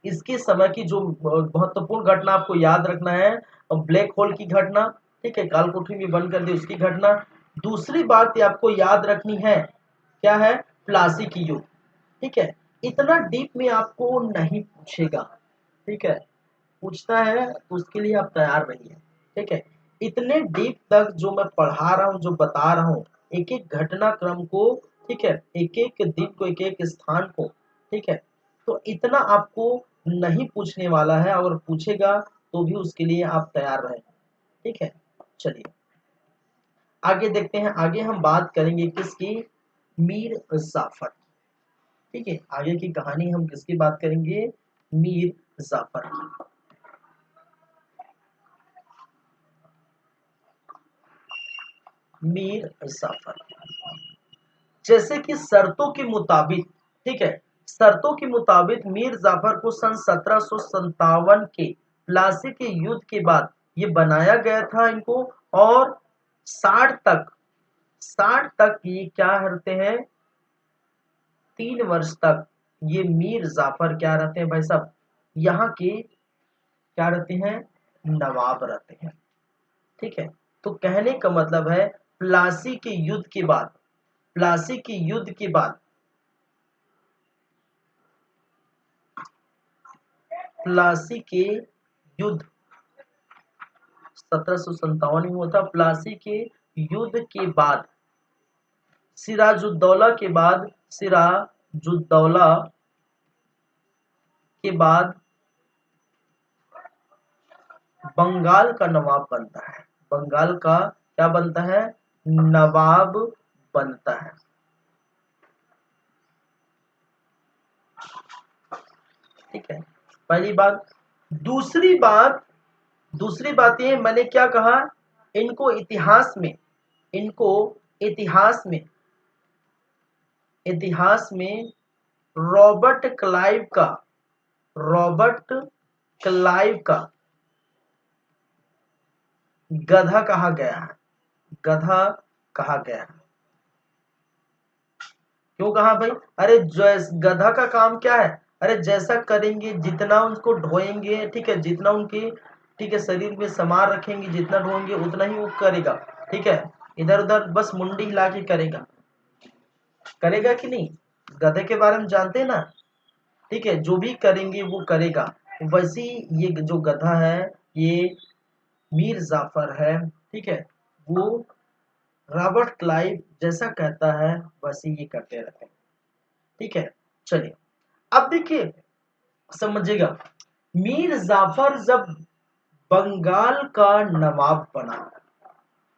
Speaker 1: इसके समय की जो महत्वपूर्ण घटना आपको याद रखना है, ब्लैक होल की घटना, ठीक है, कालकोठरी में बंद कर दी उसकी घटना। दूसरी बात ये आपको याद रखनी है, क्या है, प्लासी की युद्ध, ठीक है। इतना डीप में आपको नहीं पूछेगा, ठीक है, पूछता है तो उसके लिए आप तैयार रहिए, ठीक है। इतने डीप तक जो मैं पढ़ा रहा हूँ, जो बता रहा हूँ, एक एक घटनाक्रम को, ठीक है, एक एक दिन को, एक एक स्थान को, ठीक है, तो इतना आपको नहीं पूछने वाला है, और पूछेगा तो भी उसके लिए आप तैयार रहें, ठीक है। चलिए आगे देखते हैं, आगे हम बात करेंगे किसकी, मीर जाफर, ठीक है, आगे की कहानी हम किसकी बात करेंगे, मीर जाफर की। मीर जाफर, जैसे कि शर्तों के मुताबिक, ठीक है, शर्तों के मुताबिक मीर जाफर को सन 1757 के प्लासी के युद्ध के बाद ये बनाया गया था इनको, और 60 तक, 60 तक ये क्या रहते हैं, 3 वर्ष तक ये मीर जाफर क्या रहते हैं भाई साहब, यहाँ के क्या रहते हैं, नवाब रहते हैं, ठीक है। तो कहने का मतलब है प्लासी के युद्ध के बाद, प्लासी के युद्ध के बाद, प्लासी के युद्ध 1757 में हुआ था, प्लासी के युद्ध के बाद, सिराजुद्दौला के बाद, सिराजुद्दौला के बाद बंगाल का नवाब बनता है, बंगाल का क्या बनता है, नवाब बनता है, ठीक है, पहली बात। दूसरी बात, दूसरी बात ये मैंने क्या कहा, इनको इतिहास में, इनको इतिहास में, इतिहास में रॉबर्ट क्लाइव का, रॉबर्ट क्लाइव का गधा कहा गया है, गधा कहा गया है। क्यों कहा भाई, अरे जो गधा का काम क्या है, अरे जैसा करेंगे, जितना उनको ढोएंगे, ठीक है, जितना उनके, ठीक है, शरीर में सामान रखेंगे, जितना ढोएंगे उतना ही वो करेगा, ठीक है। इधर उधर बस मुंडी हिला के करेगा, करेगा कि नहीं? गधे के बारे में जानते हैं ना, ठीक है, जो भी करेंगे वो करेगा। वैसे ही ये जो गधा है, ये मीर जाफर है, ठीक है, वो रॉबर्ट क्लाइव जैसा कहता है वैसे ये करते रहते हैं, ठीक है। चलिए अब देखिए, समझिएगा, मीर जाफर जब बंगाल का नवाब बना,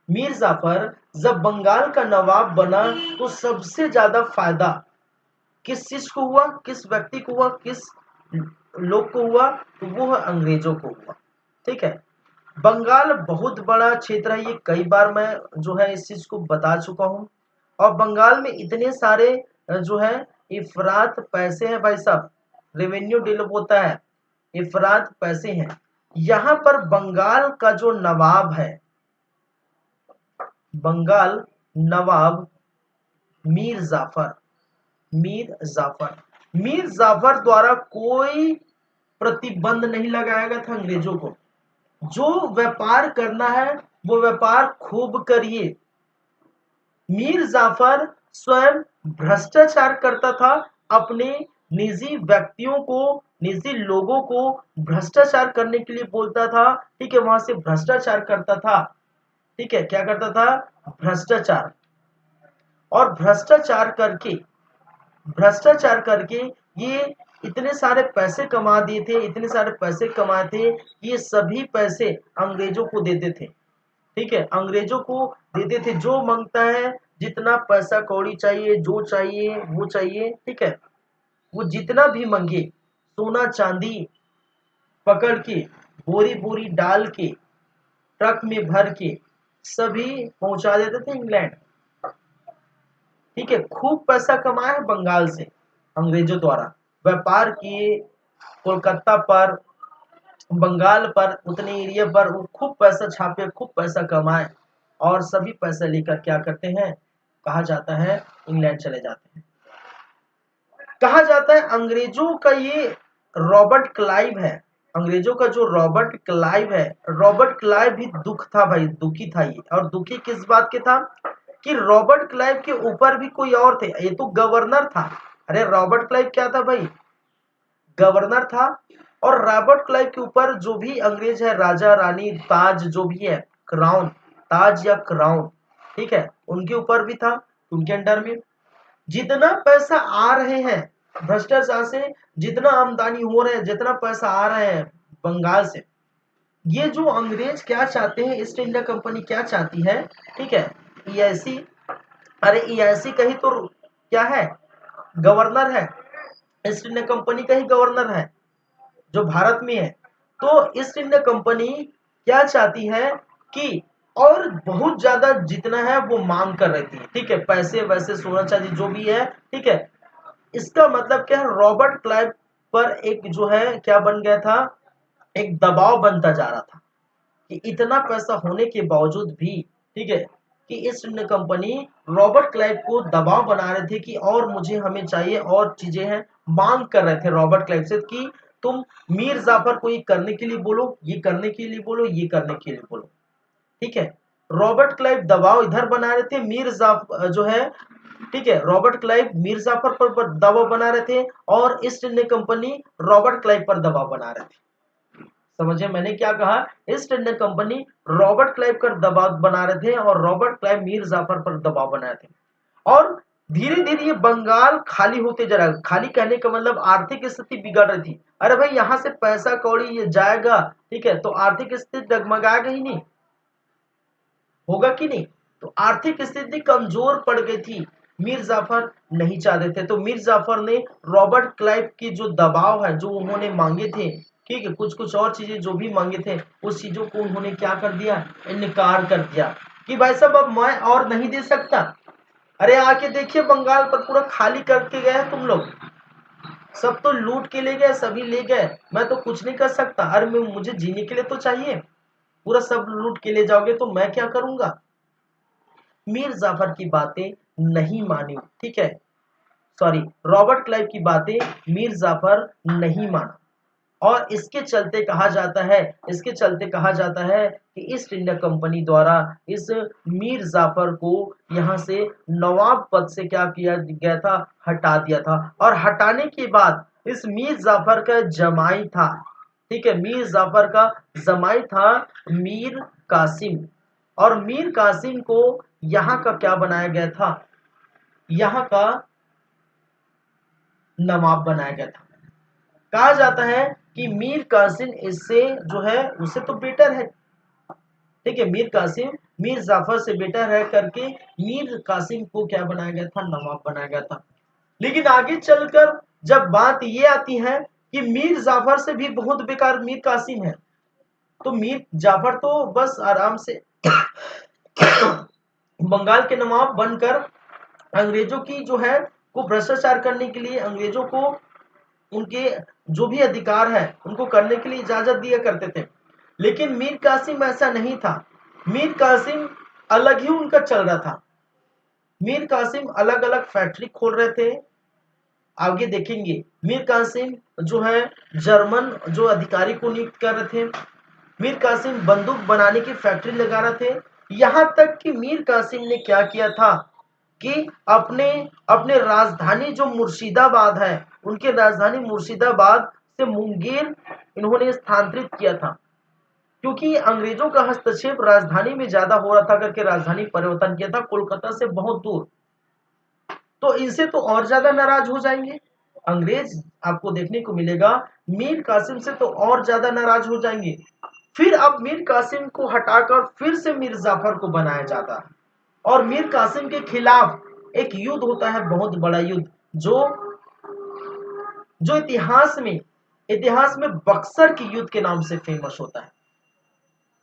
Speaker 1: मीर जाफर जब बंगाल का नवाब बना, तो सबसे ज्यादा फायदा किस चीज को हुआ, किस व्यक्ति को हुआ, किस लोग को हुआ? तो वो है अंग्रेजों को हुआ, ठीक है। बंगाल बहुत बड़ा क्षेत्र है, ये कई बार मैं जो है इस चीज को बता चुका हूँ। और बंगाल में इतने सारे जो है इफरात पैसे हैं भाई साहब, रेवेन्यू डेवलप होता है, इफरात पैसे हैं। यहाँ पर बंगाल का जो नवाब है, बंगाल नवाब मीर जाफर, मीर जाफर, मीर जाफर द्वारा कोई प्रतिबंध नहीं लगाया गया था अंग्रेजों को। जो व्यापार करना है वो व्यापार खूब करिए। मीर जाफर स्वयं भ्रष्टाचार करता था, अपने निजी व्यक्तियों को, निजी लोगों को भ्रष्टाचार करने के लिए बोलता था, ठीक है, वहां से भ्रष्टाचार करता था, ठीक है, क्या करता था? भ्रष्टाचार। और भ्रष्टाचार करके ये इतने सारे पैसे कमा दिए थे, इतने सारे पैसे कमाए थे, ये सभी पैसे अंग्रेजों को देते थे, ठीक है, अंग्रेजों को देते थे। जो मांगता है, जितना पैसा कौड़ी चाहिए, जो चाहिए वो चाहिए, ठीक है, वो जितना भी मांगे, सोना चांदी पकड़ के, बोरी बोरी डाल के, ट्रक में भर के सभी पहुंचा देते थे इंग्लैंड, ठीक है। खूब पैसा कमाया है बंगाल से अंग्रेजों द्वारा, व्यापार किए कोलकाता पर, बंगाल पर, उतने एरिया पर वो खूब पैसा छापे, खूब पैसा कमाए, और सभी पैसे लेकर क्या करते हैं, कहा जाता है इंग्लैंड चले जाते हैं। कहा जाता है अंग्रेजों का ये रॉबर्ट क्लाइव है, अंग्रेजों का जो रॉबर्ट क्लाइव है, रॉबर्ट क्लाइव भी दुख था भाई, दुखी था ये। और दुखी किस बात के था? कि रॉबर्ट क्लाइव के ऊपर भी कोई और थे, ये तो गवर्नर था। अरे रॉबर्ट क्लाइव क्या था भाई? गवर्नर था। और रॉबर्ट क्लाइव के ऊपर जो भी अंग्रेज है, राजा रानी, ताज जो भी है, क्राउन, ताज या क्राउन, ठीक है, उनके ऊपर भी था, उनके अंडर में जितना पैसा आ रहे हैं भ्रष्टाचार से, जितना आमदनी हो रहे हैं, जितना पैसा आ रहे हैं बंगाल से, ये जो अंग्रेज क्या चाहते हैं, ईस्ट इंडिया कंपनी क्या चाहती है, ठीक है, ईआईसी, अरे ईआईसी का ही तो क्या है, गवर्नर है, ईस्ट इंडिया कंपनी का ही गवर्नर है जो भारत में है। तो ईस्ट इंडिया कंपनी क्या चाहती है कि और बहुत ज्यादा जितना है वो मांग कर रही थी, ठीक है, पैसे वैसे सोना चांदी जो भी है, ठीक है। इसका मतलब क्या है, रॉबर्ट क्लाइव पर एक जो है क्या बन गया था, एक दबाव बनता जा रहा था कि इतना पैसा होने के बावजूद भी, ठीक है, कि east India company Robert Clive को दबाव बना रहे थे कि और मुझे, हमें चाहिए और चीजें हैं, मांग कर रहे थे रॉबर्ट क्लाइव से कि तुम मीर जाफर को ये करने के लिए बोलो, ये करने के लिए बोलो, ये करने के लिए बोलो, ठीक है। रॉबर्ट क्लाइव दबाव इधर बना रहे थे, मीर जाफर जो है, ठीक है, रॉबर्ट क्लाइव मीर जाफर पर दबाव बना रहे थे, और east India company Robert Clive पर दबाव बना रहे थे। समझे मैंने क्या कहा? East India company Robert Clive पर दबाव बना रहे थे, और रॉबर्ट क्लाइव मीर जाफर पर दबाव बना रहे थे। और धीरे धीरे ये बंगाल खाली होते जा रहा है। खाली कहने का मतलब आर्थिक स्थिति बिगड़ रही थी। अरे भाई यहाँ से पैसा कौड़ी ये जाएगा, ठीक है, तो आर्थिक स्थिति डगमगाएगा ही नहीं, होगा कि नहीं? तो आर्थिक स्थिति कमजोर पड़ गई थी, मीर जाफर नहीं चाहते थे। तो मीर जाफर ने रॉबर्ट क्लाइव की जो दबाव है, जो उन्होंने मांगे थे, ठीक है, कुछ कुछ और चीजें जो भी मांगे थे, उस चीजों को उन्होंने क्या कर दिया, इनकार कर दिया कि भाई साहब अब मैं और नहीं दे सकता। अरे आके देखिए बंगाल पर पूरा खाली करके गए तुम लोग, सब तो लूट के ले गए, सभी ले गए, मैं तो कुछ नहीं कर सकता। अरे मुझे जीने के लिए तो चाहिए, पूरा सब लूट के ले जाओगे तो मैं क्या करूंगा? मीर जाफर की बातें नहीं मानी, ठीक है, सॉरी रॉबर्ट क्लाइव की बातें मीर जाफर नहीं माना। और इसके चलते कहा जाता है कि ईस्ट इंडिया कंपनी द्वारा इस मीर जाफर को यहाँ से नवाब पद से क्या किया गया था, हटा दिया था। और हटाने के बाद इस मीर जाफर का जमाई था, ठीक है, मीर जाफर का जमाई था मीर कासिम, और मीर कासिम को यहाँ का क्या बनाया गया था, यहाँ का नवाब बनाया गया था। कहा जाता है कि मीर कासिम इससे जो है उससे तो बेटर है, ठीक है, मीर कासिम मीर जाफर से बेटर है करके मीर कासिम को क्या बनाया गया था, नवाब बनाया गया था। लेकिन आगे चलकर जब बात ये आती है कि मीर जाफर से भी बहुत बेकार मीर कासिम है, तो मीर जाफर तो बस आराम से बंगाल के नवाब बनकर अंग्रेजों की जो है को भ्रष्टाचार करने के लिए, अंग्रेजों को उनके जो भी अधिकार है उनको करने के लिए इजाजत दिया करते थे। लेकिन मीर कासिम ऐसा नहीं था, मीर कासिम अलग ही उनका चल रहा था। मीर कासिम अलग अलग फैक्ट्री खोल रहे थे, आगे देखेंगे। मीर कासिम जो है जर्मन जो अधिकारी को नियुक्त कर रहे थे, मीर कासिम बंदूक बनाने की फैक्ट्री लगा रहे थे। यहां तक कि मीर कासिम ने क्या किया था कि अपने अपने राजधानी जो मुर्शिदाबाद है, उनके राजधानी मुर्शिदाबाद से मुंगेर इन्होंने स्थानांतरित किया था, क्योंकि अंग्रेजों का हस्तक्षेप राजधानी में ज्यादा हो रहा था करके राजधानी परिवर्तन किया था कोलकाता से बहुत दूर। तो इनसे तो और ज्यादा नाराज हो जाएंगे अंग्रेज, आपको देखने को मिलेगा मीर कासिम से तो और ज्यादा नाराज हो जाएंगे। फिर अब मीर कासिम को हटाकर फिर से मीर जाफर को बनाया जाता है, और मीर कासिम के खिलाफ एक युद्ध होता है, बहुत बड़ा युद्ध, जो जो इतिहास में बक्सर के युद्ध के नाम से फेमस होता है।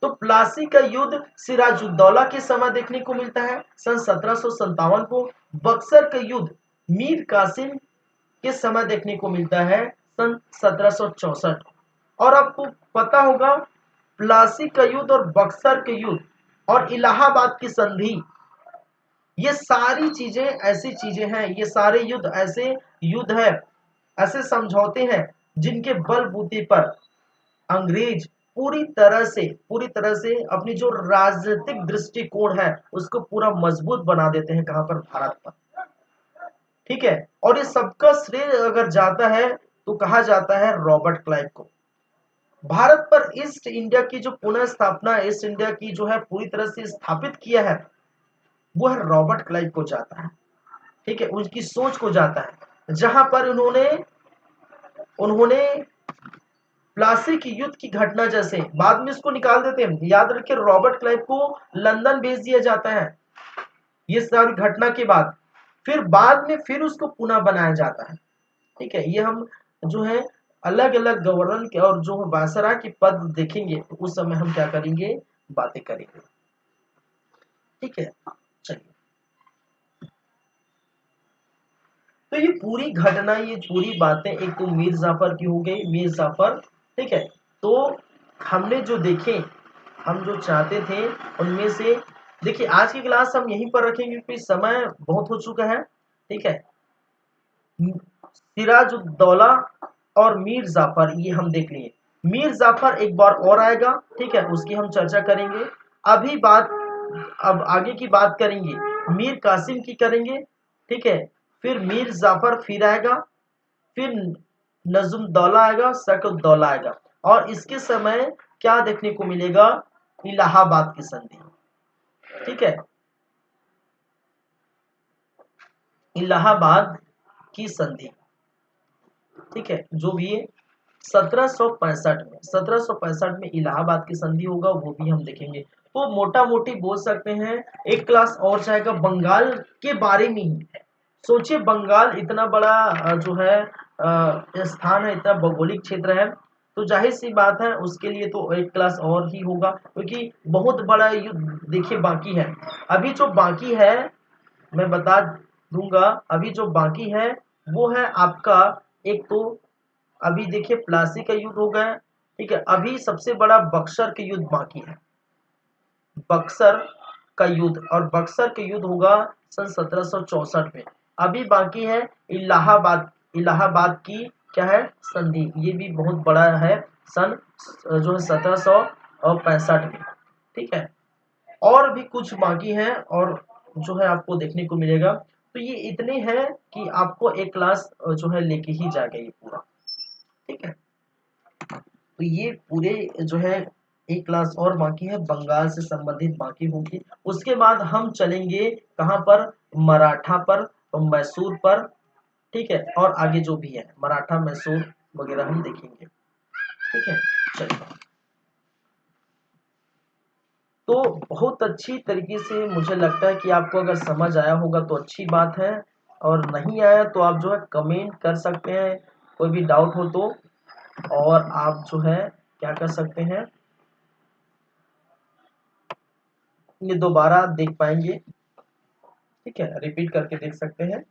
Speaker 1: तो प्लासी का युद्ध सिराजुद्दौला के समय देखने को मिलता है सन 1757 को। बक्सर का युद्ध मीर कासिम के समय देखने को मिलता है सन 1764। और आपको पता होगा प्लासी का युद्ध और बक्सर के युद्ध और इलाहाबाद की संधि, ये सारी चीजें ऐसी चीजें हैं, ये सारे युद्ध ऐसे युद्ध है, ऐसे समझौते हैं जिनके बलबूते पर अंग्रेज पूरी तरह से अपनी जो राजनीतिक दृष्टिकोण है उसको पूरा मजबूत बना देते हैं, कहां पर, भारत पर, ठीक है। और ये सबका श्रेय अगर जाता है तो कहा जाता है रॉबर्ट क्लाइव को। भारत पर ईस्ट इंडिया की जो पुनः स्थापना, ईस्ट इंडिया की जो है पूरी तरह से स्थापित किया है, वो है रॉबर्ट क्लाइव को जाता है, ठीक है, उनकी सोच को जाता है। जहां पर उन्होंने उन्होंने प्लासी की युद्ध की घटना, जैसे बाद में इसको निकाल देते हैं, याद रखिए रॉबर्ट क्लाइव को लंदन भेज दिया जाता है ये सारी घटना के बाद, फिर बाद में फिर उसको पुनः बनाया जाता है, ठीक है। ये हम जो है अलग अलग गवर्नर के और जो वायसराय के पद देखेंगे तो उस समय हम क्या करेंगे, बातें करेंगे, ठीक है। चलिए, तो ये पूरी घटना, ये पूरी बातें एक तो मीर जाफर की हो गई, मीर जाफर, ठीक है। तो हमने जो देखे, हम जो चाहते थे उनमें से, देखिए आज की क्लास हम यहीं पर रखेंगे क्योंकि समय बहुत हो चुका है, ठीक है। सिराजुद्दौला और मीर जाफर ये हम देख लिए। मीर जाफर एक बार और आएगा, ठीक है, उसकी हम चर्चा करेंगे। अभी बात, अब आगे की बात करेंगे मीर कासिम की करेंगे, ठीक है। फिर मीर जाफर फिर आएगा, फिर नजुमदौला आएगा, सकउद्दौला आएगा, और इसके समय क्या देखने को मिलेगा, इलाहाबाद की संधि, ठीक है, इलाहाबाद की संधि, ठीक है, जो भी है 1765 में इलाहाबाद की संधि होगा, वो भी हम देखेंगे। तो मोटा मोटी बोल सकते हैं एक क्लास और जाएगा बंगाल के बारे में ही। सोचिए बंगाल इतना बड़ा जो है स्थान है, इतना भौगोलिक क्षेत्र है, तो जाहिर सी बात है उसके लिए तो एक क्लास और ही होगा, क्योंकि बहुत बड़ा युद्ध देखिए बाकी है। अभी जो बाकी है मैं बता दूंगा, अभी जो बाकी है वो है आपका, एक तो अभी देखिए प्लासी का युद्ध हो गया, ठीक है, अभी सबसे बड़ा बक्सर के युद्ध बाकी है, बक्सर का युद्ध, और बक्सर का युद्ध होगा सन 1764 में। अभी बाकी है इलाहाबाद, इलाहाबाद की क्या है संधि, ये भी बहुत बड़ा है, सन जो है 1765 में, ठीक है। और भी कुछ बाकी है और जो है आपको देखने को मिलेगा। तो ये इतने हैं कि आपको एक क्लास जो है लेके ही जाएगा ये पूरा, ठीक है। तो ये पूरे जो है एक क्लास और बाकी है, बंगाल से संबंधित बाकी होगी। उसके बाद हम चलेंगे कहाँ पर, मराठा पर और मैसूर पर, ठीक है। और आगे जो भी है मराठा मैसूर वगैरह हम देखेंगे, ठीक है। चलिए, तो बहुत अच्छी तरीके से मुझे लगता है कि आपको अगर समझ आया होगा तो अच्छी बात है, और नहीं आया तो आप जो है कमेंट कर सकते हैं, कोई भी डाउट हो तो। और आप जो है क्या कर सकते हैं, ये दोबारा देख पाएंगे, ठीक है, रिपीट करके देख सकते हैं।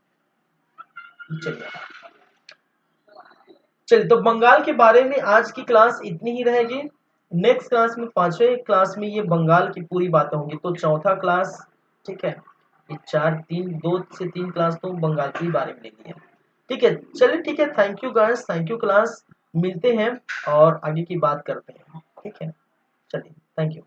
Speaker 1: चलिए चलिए, तो बंगाल के बारे में आज की क्लास इतनी ही रहेगी। नेक्स्ट क्लास में, पांचवें क्लास में, ये बंगाल की पूरी बातें होंगी। तो चौथा क्लास, ठीक है, ये चार तीन दो से तीन क्लास तो बंगाल के बारे में लेनी है, ठीक है। चलिए ठीक है, thank you guys, thank you class, मिलते हैं और आगे की बात करते हैं, ठीक है। चलिए, थैंक यू।